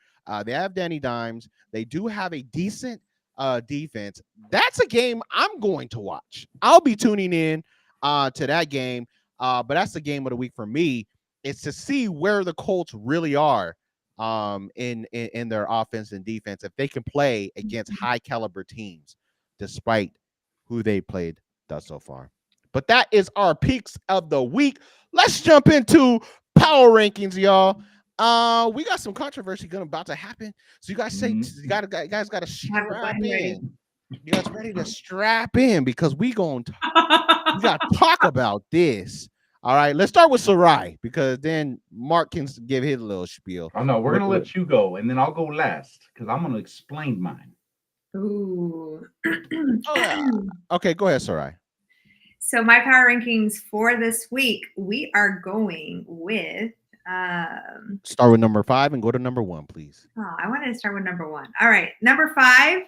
They have Danny Dimes. They do have a decent defense. That's a game I'm going to watch. I'll be tuning in to that game. But that's the game of the week for me. It's to see where the Colts really are in their offense and defense, if they can play against high caliber teams, despite who they played thus so far. But that is our picks of the week. Let's jump into power rankings, y'all. We got some controversy about to happen. So you guys you guys got to strap in. You guys ready to strap in because we got to talk about this. All right, let's start with Sarai because then Mark can give his little spiel. Oh no, we're gonna let you go, and then I'll go last because I'm gonna explain mine. Ooh. Okay, go ahead, Sarai. So my power rankings for this week, we are going with start with number 5 and go to number 1, please. Oh, I wanted to start with number 1. All right, number 5, I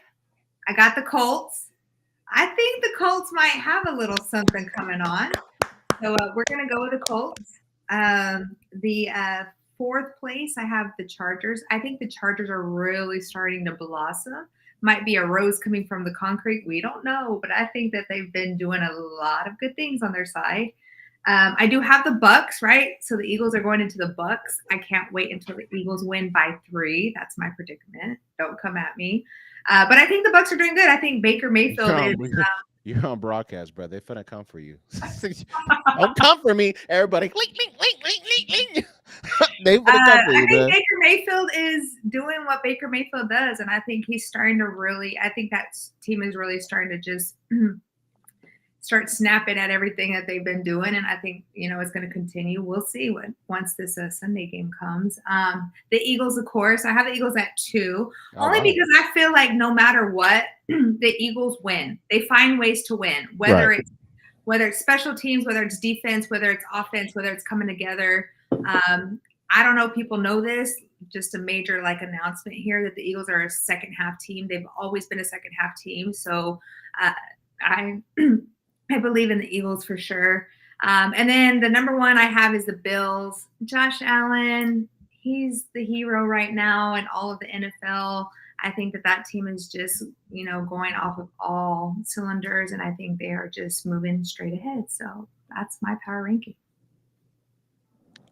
got the Colts. I think the Colts might have a little something coming on. So we're going to go with the Colts. The 4th place, I have the Chargers. I think the Chargers are really starting to blossom. Might be a rose coming from the concrete. We don't know, but I think that they've been doing a lot of good things on their side. I do have the Bucks, right? So the Eagles are going into the Bucks. I can't wait until the Eagles win by 3. That's my predicament. Don't come at me. But I think the Bucks are doing good. I think Baker Mayfield is... You're on broadcast, bro. They're finna come for you. Don't come for me, everybody. They finna come for you, I think Baker Mayfield is doing what Baker Mayfield does, and I think he's starting to really. I think that team is really starting to just start snapping at everything that they've been doing, and I think it's going to continue. We'll see once this Sunday game comes. The Eagles, of course, I have the Eagles at 2, only because I feel like no matter what, the Eagles win. They find ways to win, whether it's special teams, whether it's defense, whether it's offense, whether it's coming together. I don't know if people know this. Just a major announcement here that the Eagles are a second half team. They've always been a second half team, so I believe in the Eagles for sure. And then the number 1 I have is the Bills. Josh Allen, he's the hero right now in all of the NFL. I think that team is just, going off of all cylinders, and I think they are just moving straight ahead. So that's my power ranking.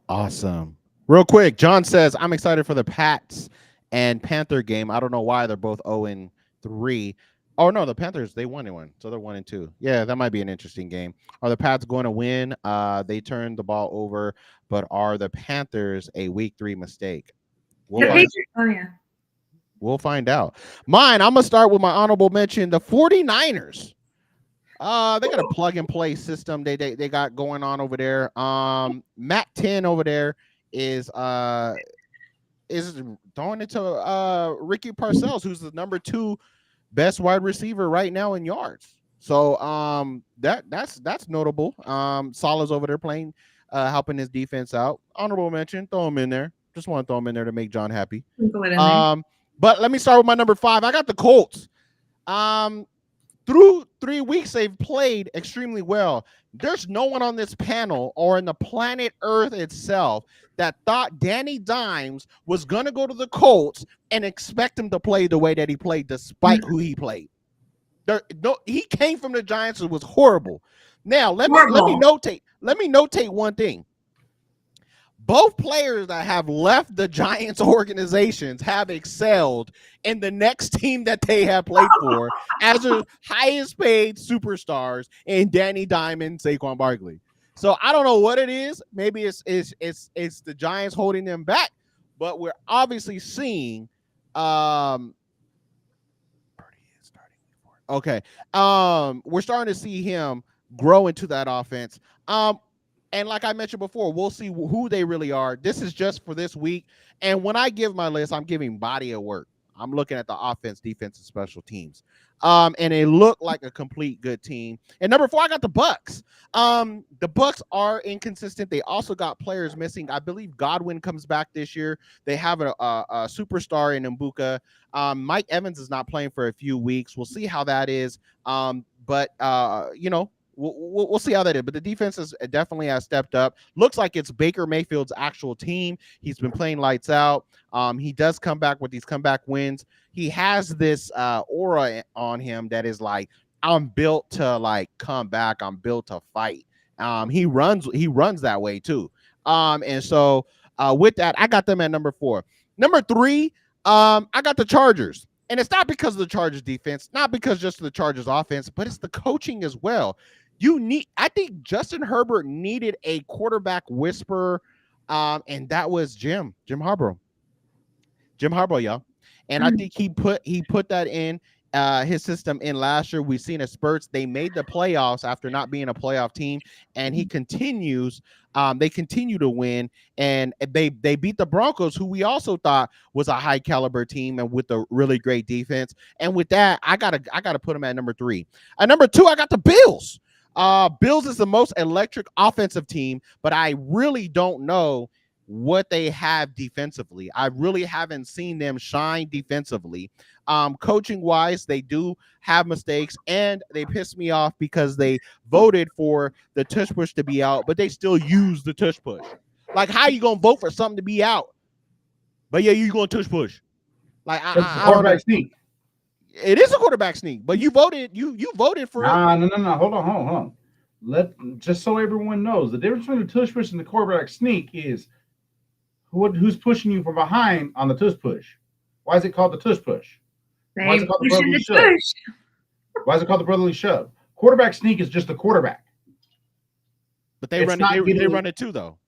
Awesome. Real quick, John says, I'm excited for the Pats and Panther game. I don't know why they're both 0-3. Oh, no, the Panthers, they won one. So they're 1-2. Yeah, that might be an interesting game. Are the Pats going to win? They turned the ball over, but are the Panthers a week 3 mistake? We'll find out. Mine, I'm going to start with my honorable mention, the 49ers. They got a plug-and-play system they got going on over there. Matt 10 over there is throwing it to Ricky Parcells, who's the number 2 best wide receiver right now in yards. So that's notable. Salah's over there playing, helping his defense out. Honorable mention, throw him in there. Just want to throw him in there to make John happy. But let me start with my number 5. I got the Colts. through 3 weeks, they've played extremely well. There's no one on this panel or in the planet Earth itself that thought Danny Dimes was going to go to the Colts and expect him to play the way that he played, despite who he played. He came from the Giants. It was horrible. Now, let me notate one thing. Both players that have left the Giants organizations have excelled in the next team that they have played for as the highest paid superstars in Danny Diamond, Saquon Barkley. So I don't know what it is. Maybe it's the Giants holding them back, but we're obviously seeing okay. We're starting to see him grow into that offense. And like I mentioned before, we'll see who they really are. This is just for this week. And when I give my list, I'm giving body of work. I'm looking at the offense, defense, and special teams. And it looked like a complete good team. And number 4, I got the Bucks. The Bucks are inconsistent. They also got players missing. I believe Godwin comes back this year. They have a superstar in Mbuka. Mike Evans is not playing for a few weeks. We'll see how that is. But we'll see how that is. But the defense is definitely has stepped up. Looks like it's Baker Mayfield's actual team. He's been playing lights out. He does come back with these comeback wins. He has this aura on him that is like, I'm built to like come back. I'm built to fight. He runs that way too. And so with that, I got them at number 4. Number 3, I got the Chargers. And it's not because of the Chargers defense, not because just of the Chargers offense, but it's the coaching as well. I think Justin Herbert needed a quarterback whisperer, and that was Jim Harbaugh. Jim Harbaugh, y'all. And I think he put that in his system in last year. We've seen a spurts. They made the playoffs after not being a playoff team, and he continues. They continue to win, and they beat the Broncos, who we also thought was a high caliber team and with a really great defense. And with that, I gotta put them at number 3. At number 2, I got the Bills. Bills is the most electric offensive team, but I really don't know what they have defensively. I really haven't seen them shine defensively. Coaching wise, they do have mistakes, and they piss me off because they voted for the tush push to be out, but they still use the tush push. Like, how you gonna vote for something to be out, but yeah, you gonna tush push? Like, I don't know. Sneak. It is a quarterback sneak, but you voted. You voted for it. No. Hold on. Just so everyone knows, the difference between the tush push and the quarterback sneak is who's pushing you from behind on the tush push. Why is it called the tush push? Why is it called the brotherly shove? Why is it called the brotherly shove? Quarterback sneak is just the quarterback. But they run it too, though.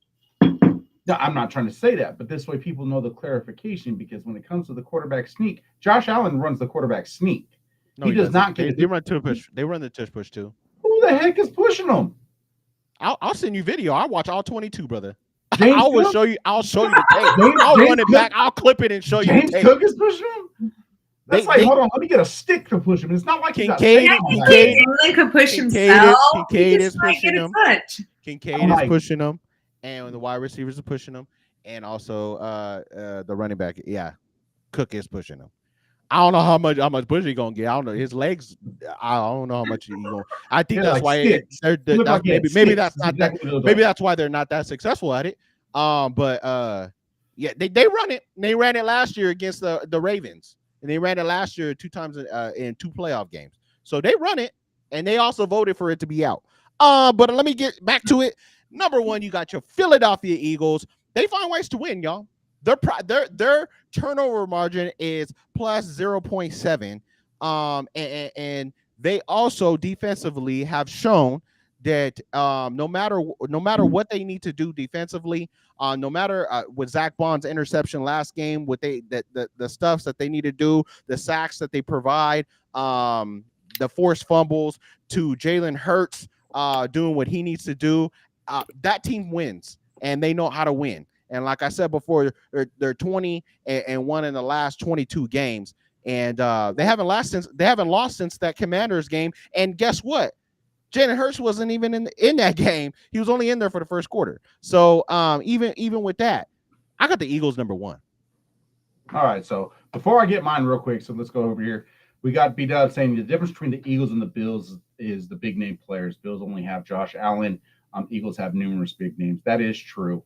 No, I'm not trying to say that, but this way people know the clarification, because when it comes to the quarterback sneak, Josh Allen runs the quarterback sneak. No, he does not get. They run tush push. They run the tush push too. Who the heck is pushing them? I'll send you video. I watch all 22, brother. I'll show you the tape. I'll run it back. I'll clip it and show you the tape. James Cook is pushing them. That's hold on. Let me get a stick to push him. It's not like Kincaid could push himself. Kincaid is pushing him. Kincaid is pushing him. And the wide receivers are pushing him, and also the running back. Yeah, Cook is pushing him. I don't know how much push he gonna get. I don't know his legs. I don't know how much he gonna. I think that's why maybe that's not that. Maybe that's why they're not that successful at it. But yeah, they run it. They ran it last year against the Ravens, and they ran it last year 2 times in 2 playoff games. So they run it, and they also voted for it to be out. But let me get back to it. Number 1, you got your Philadelphia Eagles. They find ways to win, y'all. Their turnover margin is plus 0.7. And they also defensively have shown that no matter what they need to do defensively, no matter with Zach Bond's interception last game, with the stuffs that they need to do, the sacks that they provide, the forced fumbles to Jalen Hurts doing what he needs to do. That team wins, and they know how to win. And like I said before, they're 20 and 1 in the last 22 games, and they haven't lost since that Commanders game. And guess what? Jalen Hurts wasn't even in that game. He was only in there for the first quarter. So even with that, I got the Eagles number 1. All right. So before I get mine real quick, so let's go over here. We got B-Dub saying the difference between the Eagles and the Bills is the big name players. Bills only have Josh Allen. Eagles have numerous big names. That is true.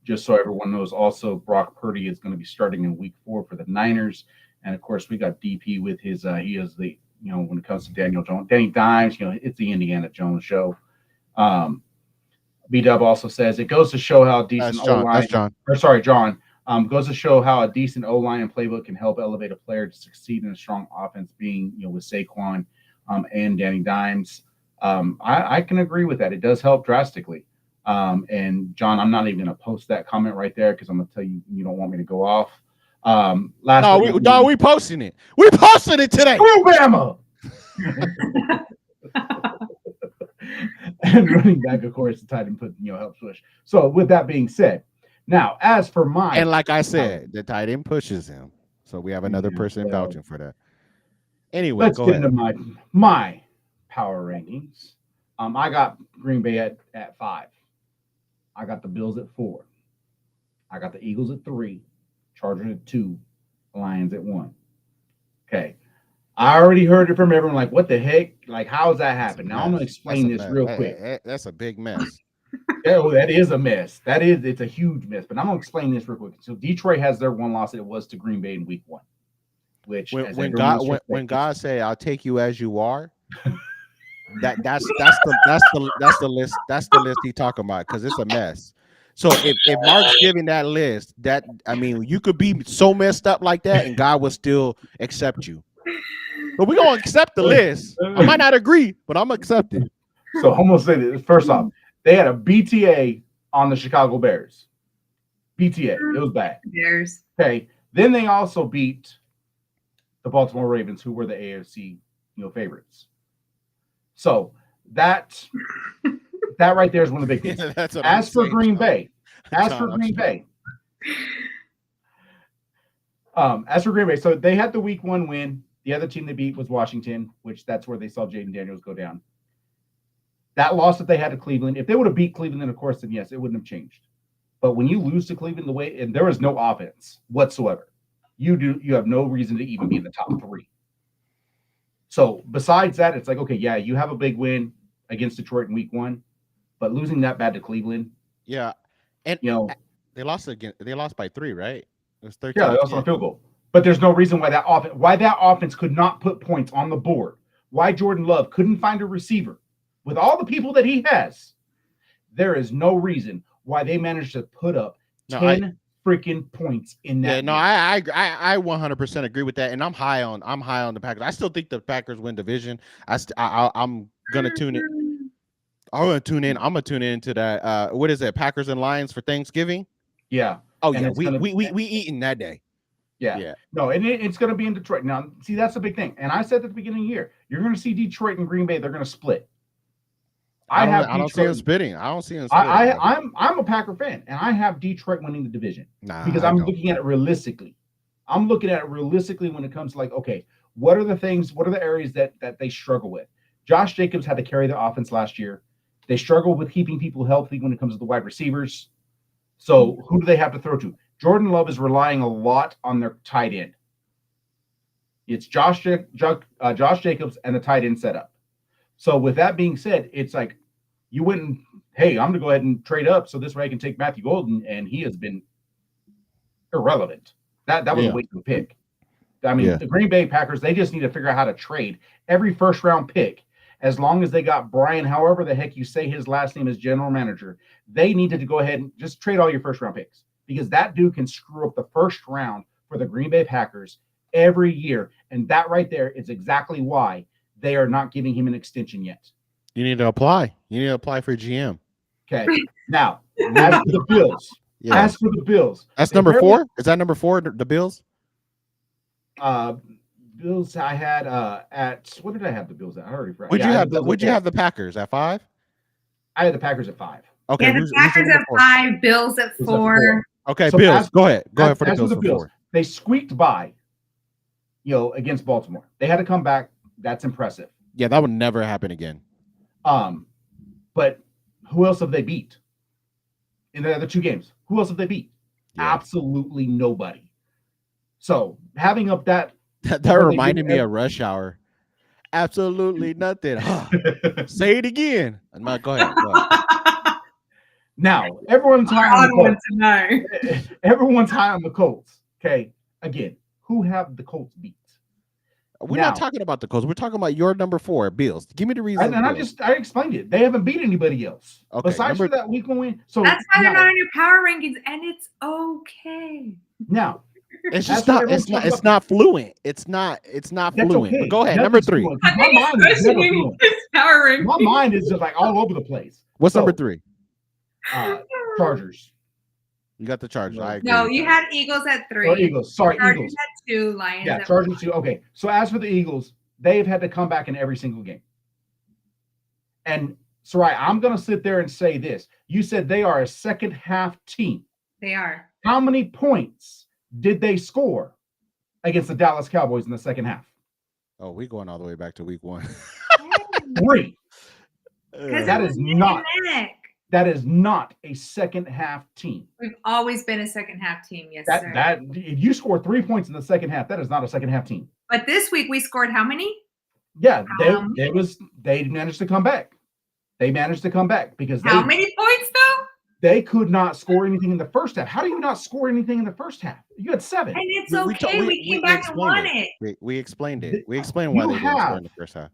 Just so everyone knows, also Brock Purdy is going to be starting in Week 4 for the Niners, and of course we got DP with his. He is the when it comes to Daniel Jones, Danny Dimes. It's the Indiana Jones show. B-Dub also says it goes to show how decent O-line. That's John. Or sorry, John. Goes to show how a decent O-line and playbook can help elevate a player to succeed in a strong offense, being with Saquon and Danny Dimes. I can agree with that. It does help drastically. And John, I'm not even going to post that comment right there because I'm going to tell you you don't want me to go off. We posting it. We posted it today. Alabama. And running back, of course, the tight end helps push. So with that being said, now as for mine, and like I said, the tight end pushes him. So we have another person vouching for that. Anyway, let's get into my power rankings. I got Green Bay at 5. I got the Bills at 4. I got the Eagles at 3, Chargers at 2, Lions at 1. Okay. I already heard it from everyone. Like, what the heck? Like, how does that happen? Now I'm going to explain this real quick. That's a big mess. That is a mess. It's a huge mess. But I'm going to explain this real quick. So Detroit has their one loss. It was to Green Bay in Week 1. Which when God say, "I'll take you as you are," that's the list. That's the list he talking about because it's a mess. So if Mark's giving that list, you could be so messed up like that, and God will still accept you. But we're gonna accept the list. I might not agree, but I'm accepting. So I'm gonna say this. First off, they had a BTA on the Chicago Bears. BTA. It was bad. Bears. Okay. Then they also beat the Baltimore Ravens, who were the AFC, favorites. So that right there is one of the big things. Yeah, as for Green Bay, so they had the Week 1 win. The other team they beat was Washington, which that's where they saw Jaden Daniels go down. That loss that they had to Cleveland, if they would have beat Cleveland, then of course, then yes, it wouldn't have changed. But when you lose to Cleveland and there is no offense whatsoever, you have no reason to even be in the top 3. So besides that, it's like, okay, yeah, you have a big win against Detroit in Week 1, but losing that bad to Cleveland. Yeah. And they lost again. They lost by 3, right? It was 13. Yeah, they lost on a field goal. But there's no reason why that offense could not put points on the board. Why Jordan Love couldn't find a receiver with all the people that he has. There is no reason why they managed to put up 10 freaking points in that. Yeah, no, I 100% agree with that, and I'm high on the Packers. I still think the Packers win division. I'm gonna tune in. I'm gonna tune in to that. What is it? Packers and Lions for Thanksgiving. Yeah. Oh yeah, we eating that day. Yeah. No, and it's going to be in Detroit. Now, see, that's the big thing. And I said at the beginning of the year, you're going to see Detroit and Green Bay. They're going to split. I don't see him splitting. I don't see him splitting. I'm a Packer fan, and I have Detroit winning the division because I'm looking at it realistically. I'm looking at it realistically when it comes to like, okay, what are the areas that they struggle with? Josh Jacobs had to carry the offense last year. They struggle with keeping people healthy when it comes to the wide receivers. So who do they have to throw to? Jordan Love is relying a lot on their tight end. It's Josh Jacobs and the tight end setup. So with that being said, it's like you wouldn't, hey, I'm going to go ahead and trade up so this way I can take Matthew Golden, and he has been irrelevant. That was a waste of a pick. I mean, the Green Bay Packers, they just need to figure out how to trade every first-round pick. As long as they got Brian, however the heck you say his last name is general manager, they needed to go ahead and just trade all your first-round picks. Because that dude can screw up the first round for the Green Bay Packers every year. And that right there is exactly why they are not giving him an extension yet. You need to apply. You need to apply for GM. Okay. Now, as for the Bills. That's number 4? Is that number 4, the Bills? Bills I had at – what did I have the Bills at? I already forgot. Would you have the Packers at 5? I had the Packers at 5. Okay. Yeah, the Packers at 5, Bills at 4. Okay, so Bills. Go ahead for the Bills. The Bills. They squeaked by, against Baltimore. They had to come back. That's impressive. Yeah, that would never happen again. But who else have they beat in the other 2 games? Who else have they beat? Yeah. Absolutely nobody. So having up that That Or they reminded do me of Rush Hour. Absolutely nothing. Say it again. No, go ahead. Go ahead. Now, everyone's high on Odd the one Colts. to know. Everyone's high on the Colts. Okay. Again, who have the Colts beat? We're Now- not talking about the Colts. We're talking about your number 4, Bills. Give me the reason. And I explained it. They haven't beat anybody else. Okay, Besides for that week 1 win. So That's why they're now, not in your power rankings, and it's okay. now It's That's just what not. everyone's It's not. talking It's not fluent. It's not. It's not that's fluent. okay. But go ahead. Nothing's Number 3. fluent. I My think he's mind is never questioning fluent. his power rankings. My mind is just like all over the place. What's So, number 3? Chargers. You got the Chargers. I agree. No, with you that. had Eagles at 3. Or Eagles. Sorry, Chargers Eagles. at 2. Lions Yeah, at Chargers 1. 2. Okay. So as for the Eagles, they've had to come back in every single game. And Sarai, I'm going to sit there and say this. You said they are a second half team. They are. How many points did they score against the Dallas Cowboys in the second half? Oh, we going all the way back to week 1. 3. Because That it is was not- neck. That is not a second half team. We've always been a second half team, yes, sir. That if you score 3 points in the second half, that is not a second half team. But this week we scored how many? Yeah, Um, they managed to come back. They managed to come back because How many points though? they could not score anything in the first half. How do you not score anything in the first half? You had 7. And it's We- we okay. ta- We, we- came we back and explained won it. We explained it. We explained why You they didn't score have- in the first half.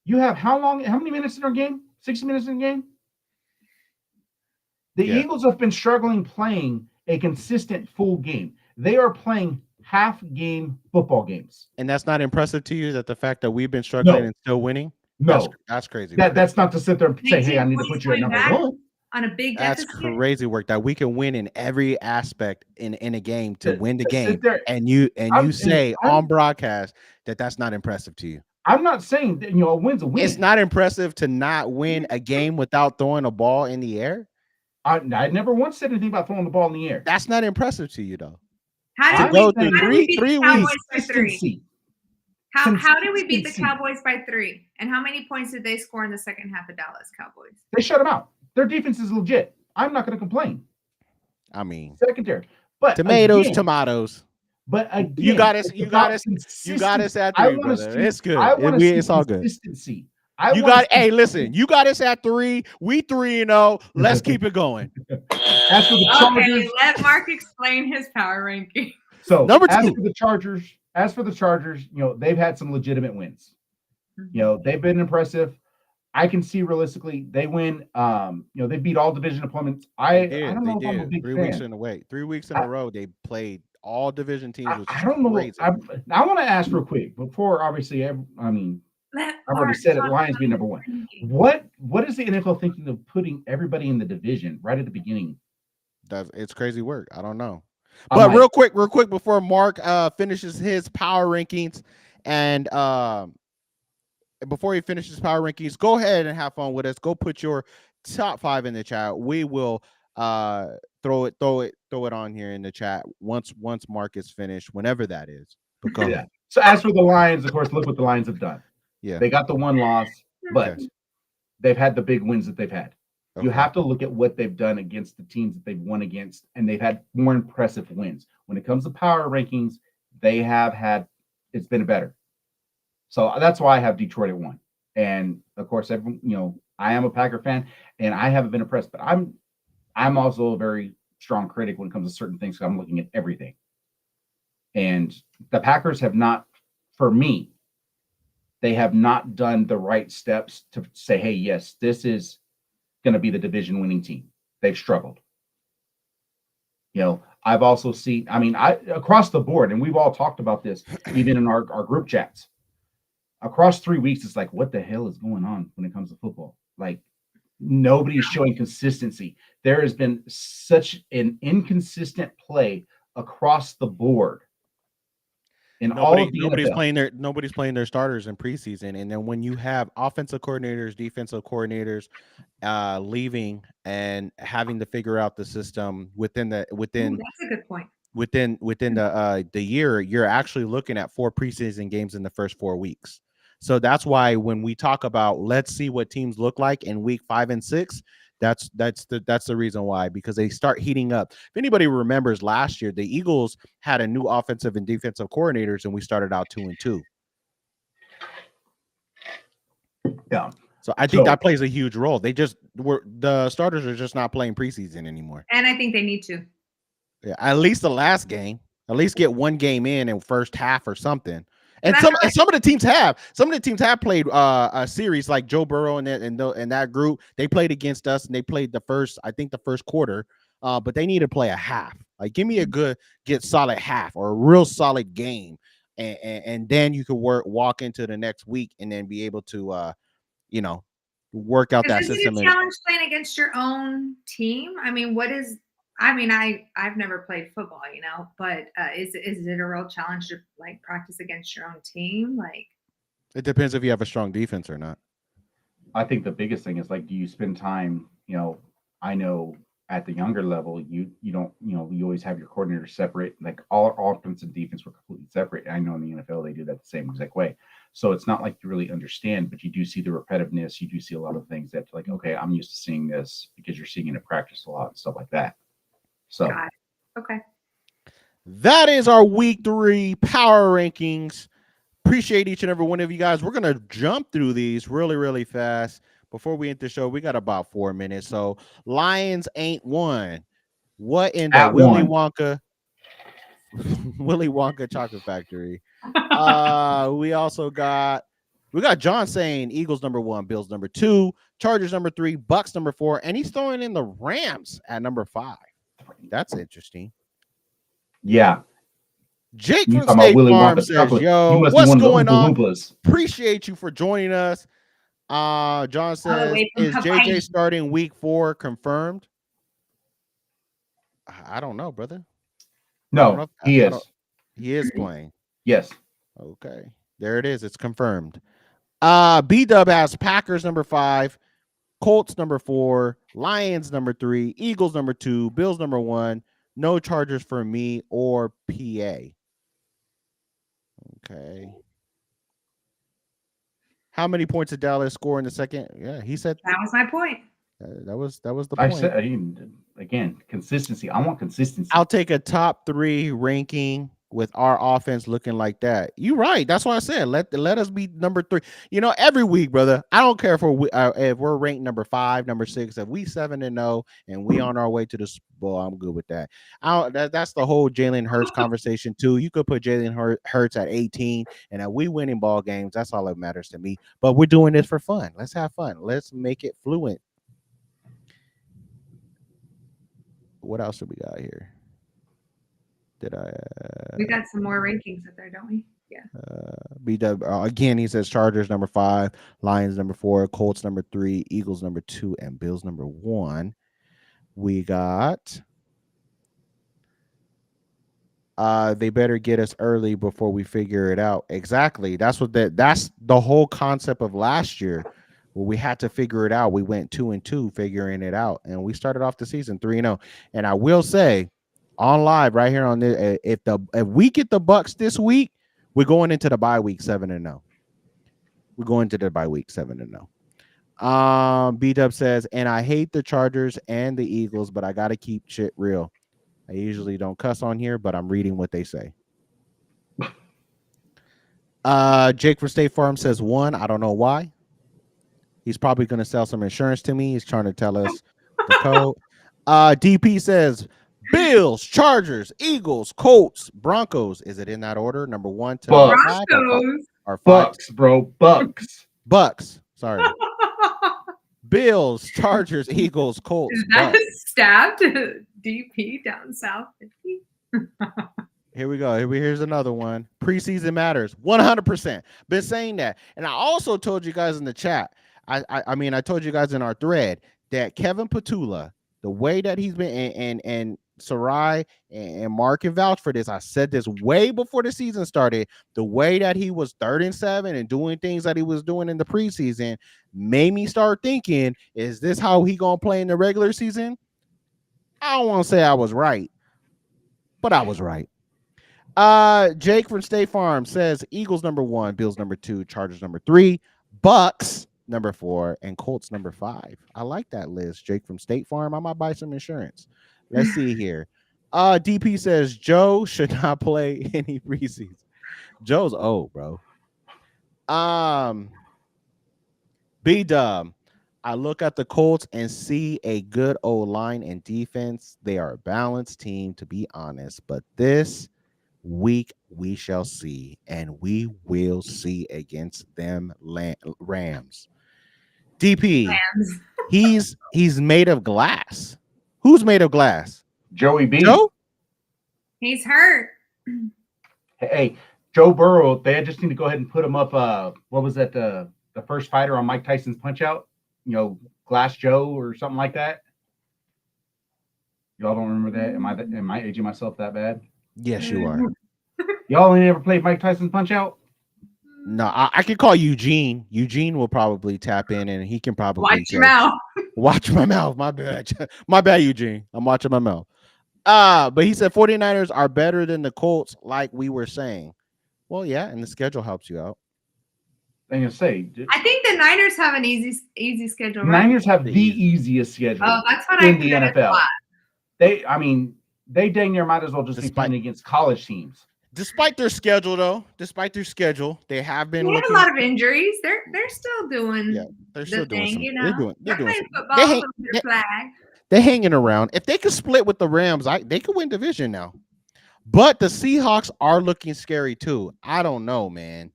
You have how many minutes in our game? 60 minutes in the game? The Yeah. Eagles have been struggling playing a consistent full game. They are playing half game football games. And that's not impressive to you, that the fact that we've been struggling No. and still winning? No, That's crazy. that's not to sit there and say, hey, I need to 19 put you at points number back. 1. On a big That's deficit. crazy work, that we can win in every aspect in a game to win the To sit game. there- And you I'm- say I'm- on broadcast that that's not impressive to you. I'm not saying that, a win's a win. It's not impressive to not win a game without throwing a ball in the air. I never once said anything about throwing the ball in the air. That's not impressive to you, though. How To did go we, through how did we beat three the Cowboys weeks. by 3? Consistency. How did we beat the Consistency. Cowboys by 3? And how many points did they score in the second half of Dallas Cowboys? They shut them out. Their defense is legit. I'm not going to complain. I mean, Secondary, but tomatoes, again, tomatoes. But again, You got us. it's You about got us. You got us consistency. at I 3, wanna brother. see- It's good. I wanna see It's all good. consistency. You got. Hey, listen. You got us at 3. We 3-0. Let's keep it going. As for the Chargers, Okay, let Mark explain his power ranking. so Number as 2. for the Chargers, they've had some legitimate wins. They've been impressive. I can see realistically they win. They beat all division opponents. I don't know if I'm a big 3 fan. weeks in a way. 3 weeks in a row, they played all division teams. Which I is don't know. crazy. I want to ask real quick before, obviously, I've already said it. Lions being number 1. What is the NFL thinking of putting everybody in the division right at the beginning? It's crazy work. I don't know. I'm But like, real quick before Mark finishes his power rankings, and before he finishes power rankings, go ahead and have fun with us. Go put your top 5 in the chat. We will throw it on here in the chat once Mark is finished, whenever that is. But go Yeah. ahead. So as for the Lions, of course, look what the Lions have done. Yeah. They got the 1 loss, but Okay. they've had the big wins that they've had. You Okay. have to look at what they've done against the teams that they've won against, and they've had more impressive wins. When it comes to power rankings, it's been better. So that's why I have Detroit at 1. And of course, everyone, I am a Packer fan, and I haven't been impressed, but I'm also a very strong critic when it comes to certain things. So I'm looking at everything. And the Packers have not, for me, they have not done the right steps to say, hey, yes, this is going to be the division winning team. They've struggled. I've also seen, across the board, and we've all talked about this, even in our group chats, across 3 weeks, it's like, what the hell is going on when it comes to football? Like, nobody's showing consistency. There has been such an inconsistent play across the board. Nobody's playing their starters in preseason, and then when you have offensive coordinators, defensive coordinators leaving and having to figure out the system within That's a good point. within the year, you're actually looking at 4 preseason games in the first 4 weeks. So that's why when we talk about let's see what teams look like in week 5 and 6, That's the reason why, because they start heating up. If anybody remembers last year, the Eagles had a new offensive and defensive coordinators, and we started out 2-2. Yeah. So I think that plays a huge role. The starters are just not playing preseason anymore. And I think they need to. Yeah, at least the last game. At least get one game in first half or something. And some of the teams have played a series like Joe Burrow and that group. They played against us and they played the first quarter. But they need to play a half. Like, give me get solid half or a real solid game, and then you could walk into the next week and then be able to work out that system. Is it a challenge playing against your own team? I mean, I've never played football, but is it a real challenge to like practice against your own team? Like, it depends if you have a strong defense or not. I think the biggest thing is, like, do you spend time, I know at the younger level, you don't, you always have your coordinators separate, like all offense and defense were completely separate. I know in the NFL, they do that the same exact way. So it's not like you really understand, but you do see the repetitiveness. You do see a lot of things that, like, okay, I'm used to seeing this because you're seeing it in practice a lot and stuff like that. So, okay. That is our week 3 power rankings. Appreciate each and every one of you guys. We're going to jump through these really, really fast. Before we end the show, we got about 4 minutes. So Lions ain't won. What in the Willy Wonka Chocolate Factory? We got John saying Eagles number 1, Bills number 2, Chargers number 3, Bucks number 4, and he's throwing in the Rams at number 5. That's interesting. Yeah. Jake from State Farm says, yo, what's going on? Appreciate you for joining us. John says, is JJ starting week 4 confirmed? I don't know, brother. No, he is. He is playing. Yes. Okay. There it is. It's confirmed. B-Dub has Packers number 5, Colts number 4, Lions number 3, Eagles number 2, Bills number 1. No Chargers for me or PA. Okay. How many points did Dallas score in the second? Yeah, he said that was my point. That was the point. I said again, consistency. I want consistency. I'll take a top 3 ranking with our offense looking like that. You're right. That's why I said let us be number 3. Every week, brother. I don't care if we're ranked number 5, number 6. If we 7-0 and we on our way to the Super Bowl, I'm good with that. That's the whole Jalen Hurts conversation too. You could put Jalen Hurts at 18, and if we winning ball games, that's all that matters to me. But we're doing this for fun. Let's have fun. Let's make it fluent. What else do we got here? We got some more rankings up there, don't we? Yeah. BW again, he says Chargers number 5, Lions number 4, Colts number 3, Eagles number 2, and Bills number 1. We got they better get us early before we figure it out. Exactly. That's the whole concept of last year, where we had to figure it out. We went 2-2 figuring it out, and we started off the season 3-0. And I will say, on live right here on this, if we get the Bucks this week, we're going into the bye week 7-0. We're going to the bye week 7-0. B-Dub says, and I hate the Chargers and the Eagles, but I got to keep shit real. I usually don't cuss on here, but I'm reading what they say. Jake from State Farm says 1. I don't know why. He's probably going to sell some insurance to me. He's trying to tell us the code. DP says Bills, Chargers, Eagles, Colts, Broncos. Is it in that order? Number 1 to Broncos. Or 5? Bucks, bro. Bucks. Sorry. Bills, Chargers, Eagles, Colts. Is that stabbed DP down south? Here we go. Here's another one. Preseason matters. 100%. Been saying that. And I also told you guys in the chat. I told you guys in our thread that Kevin Petula, the way that he's been, and Sarai and Mark can vouch for this. I said this way before the season started. The way that he was 3rd and 7 and doing things that he was doing in the preseason made me start thinking, is this how he gonna play in the regular season? I don't want to say I was right, but I was right. Jake from State Farm says Eagles number 1, Bills number 2, Chargers number 3, Bucks number 4, and Colts number 5. I like that list. Jake from State Farm. I might buy some insurance. Let's see here. DP says Joe should not play any preseason. Joe's old, bro. B Dub. I look at the Colts and see a good old line and defense. They are a balanced team, to be honest. But this week we shall see, and we will see against them Rams. DP, he's made of glass. Who's made of glass? Joey B. Joe? He's hurt. Hey, Joe Burrow. They just need to go ahead and put him up. What was that? The first fighter on Mike Tyson's Punch Out. Glass Joe or something like that. Y'all don't remember that? Am I aging myself that bad? Yes, you are. Y'all ain't ever played Mike Tyson's Punch Out? No, I could call Eugene. Eugene will probably tap in, and he can probably Watch your mouth. Watch my mouth. My bad. My bad, Eugene. I'm watching my mouth. But he said 49ers are better than the Colts, like we were saying. Well, yeah, and the schedule helps you out. I'm gonna say. I think the Niners have an easy schedule. The Right? Niners have the easiest schedule. Oh, that's what in I the NFL. They dang near might as well just be playing against college teams. Despite their schedule, though, they have been. They had a lot of injuries. They're still doing. Yeah, they're still doing. They're doing playing football. They're flag. They're hanging around. If they could split with the Rams, they could win division now. But the Seahawks are looking scary too. I don't know, man.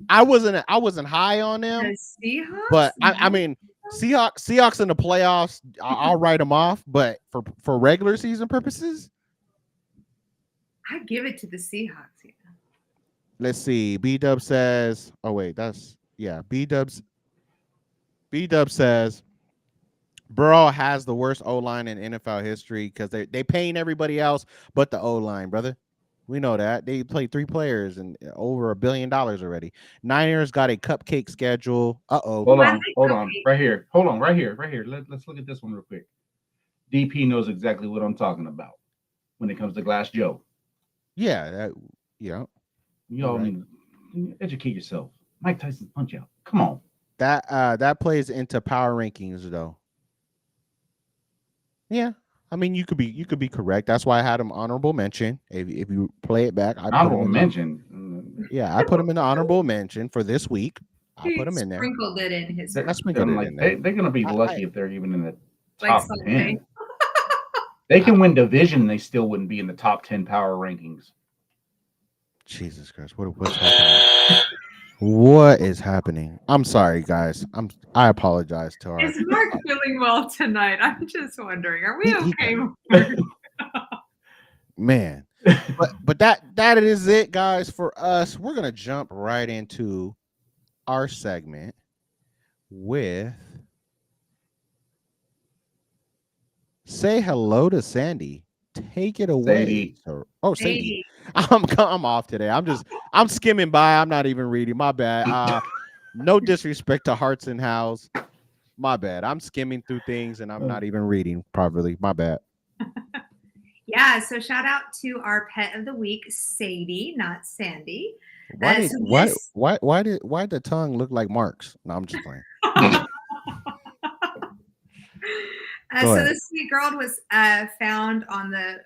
I wasn't high on them. The Seahawks? But I mean, Seahawks in the playoffs, I'll write them off. But for regular season purposes, I give it to the Seahawks. Yeah. Let's see. B-Dub says, B-Dub says Burrow has the worst O-line in NFL history because they paying everybody else but the O-line, brother. We know that. They played 3 players and over $1 billion already. Niners got a cupcake schedule. Hold on. Right here. Hold on. Right here. Let's look at this one real quick. DP knows exactly what I'm talking about when it comes to Glass Joe. Yeah. You all need to educate yourself. Mike Tyson's Punch Out. Come on. That plays into power rankings though. Yeah. I mean, you could be correct. That's why I had him honorable mention. If you play it back, honorable mention. Yeah, I put him in the honorable mention for this week. I put him in there. Sprinkled it in his. They're gonna be lucky if they're even in the top 10. They can win division. They still wouldn't be in the top 10 power rankings. Jesus Christ! What's happening? What is happening? I'm sorry, guys. I apologize to our. Is Mark feeling well tonight? I'm just wondering. Are we okay? Man, but that is it, guys. For us, we're gonna jump right into our segment with say hello to Sandy. Take it away. Sadie. I'm off today. I'm skimming by. I'm not even reading. My bad. No disrespect to Hearts and House. My bad. I'm skimming through things and I'm not even reading properly. My bad. Yeah. So shout out to our pet of the week, Sadie, not Sandy. Why did the tongue look like Mark's? No, I'm just playing. So this sweet girl was found on the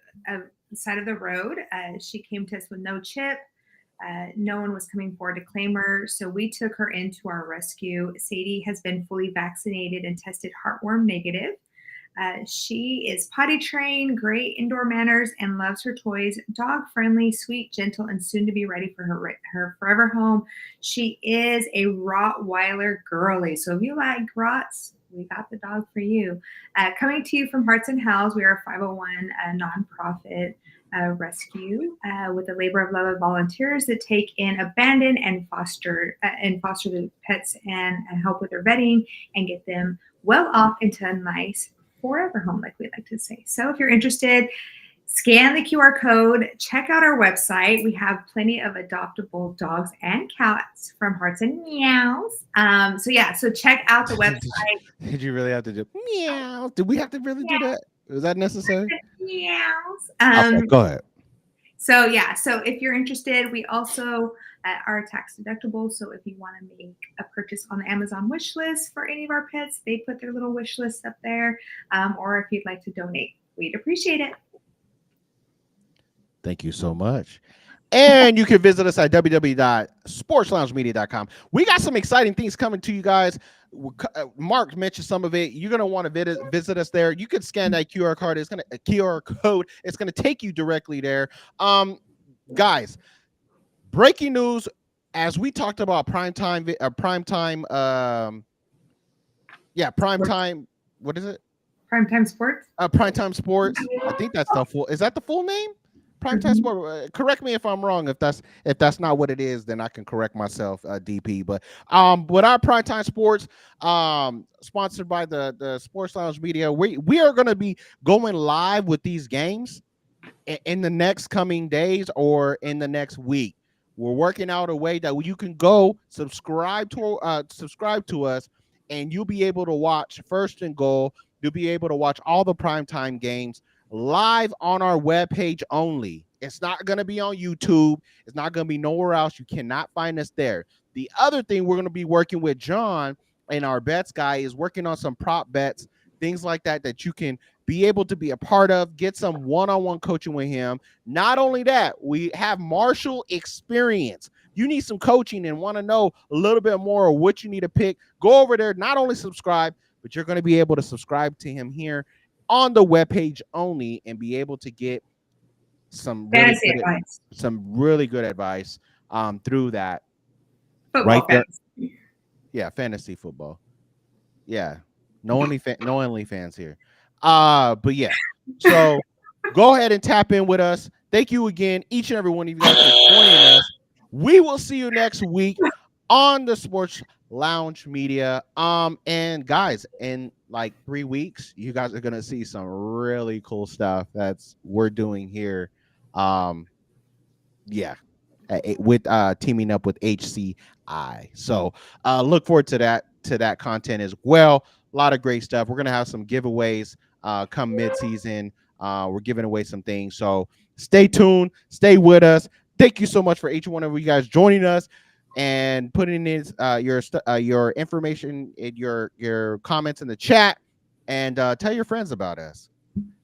side of the road. She came to us with no chip. No one was coming forward to claim her, so we took her into our rescue. Sadie has been fully vaccinated and tested heartworm negative. She is potty trained, great indoor manners, and loves her toys. Dog friendly, sweet, gentle, and soon to be ready for her forever home. She is a Rottweiler girly. So if you like Rots, we got the dog for you. Coming to you from Hearts and House, we are a 501 nonprofit rescue with the labor of love of volunteers that take in abandoned and foster the pets and help with their vetting and get them well off into a nice forever home, like we like to say. So if you're interested, scan the QR code, check out our website. We have plenty of adoptable dogs and cats from Hearts and Meows. So check out the website. Did you really have to do meow? Did we have to really do that? Is that necessary? Meows. Okay, go ahead. So if you're interested, we also are tax deductible. So if you want to make a purchase on the Amazon wish list for any of our pets, they put their little wish list up there. Or if you'd like to donate, we'd appreciate it. Thank you so much. And you can visit us at www.sportsloungemedia.com. We got some exciting things coming to you guys. Mark mentioned some of it. You're going to want to visit us there. You can scan that QR code. It's going to QR code. It's going to take you directly there. Guys, breaking news, as we talked about primetime, what is it? Primetime Sports. Primetime Sports. I think that's the full. Is that the full name? Primetime Sport. Correct me if I'm wrong. If that's not what it is, then I can correct myself, DP. But with our Primetime Sports, sponsored by the Sports Lounge Media, we are going to be going live with these games in the next coming days or in the next week. We're working out a way that you can go subscribe to us, and you'll be able to watch First and Goal. You'll be able to watch all the primetime games live on our webpage only. It's not going to be on YouTube. It's not going to be nowhere else. You cannot find us there. The other thing we're going to be working with John and our bets guy is working on some prop bets, things like that you can be able to be a part of, get some one-on-one coaching with him. Not only that, we have Marshall experience. You need some coaching and want to know a little bit more of what you need to pick, go over there, not only subscribe, but you're going to be able to subscribe to him here on the webpage only and be able to get some really good advice through that. Football right there. fantasy. Yeah, fantasy football. Yeah. No OnlyFans here. But yeah. So go ahead and tap in with us. Thank you again, each and every one of you guys for joining us. We will see you next week on the Sports Lounge Media. And guys, in like 3 weeks, you guys are gonna see some really cool stuff we're doing here. With teaming up with HCI. So look forward to that content as well. A lot of great stuff. We're gonna have some giveaways come mid-season. We're giving away some things. So stay tuned, stay with us. Thank you so much for each one of you guys joining us and putting in your information in your comments in the chat, and tell your friends about us.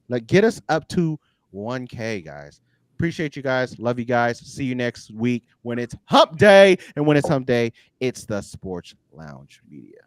Like, get us up to 1K, guys. Appreciate you guys. Love you guys. See you next week when it's hump day. And when it's hump day, it's the Sports Lounge Media.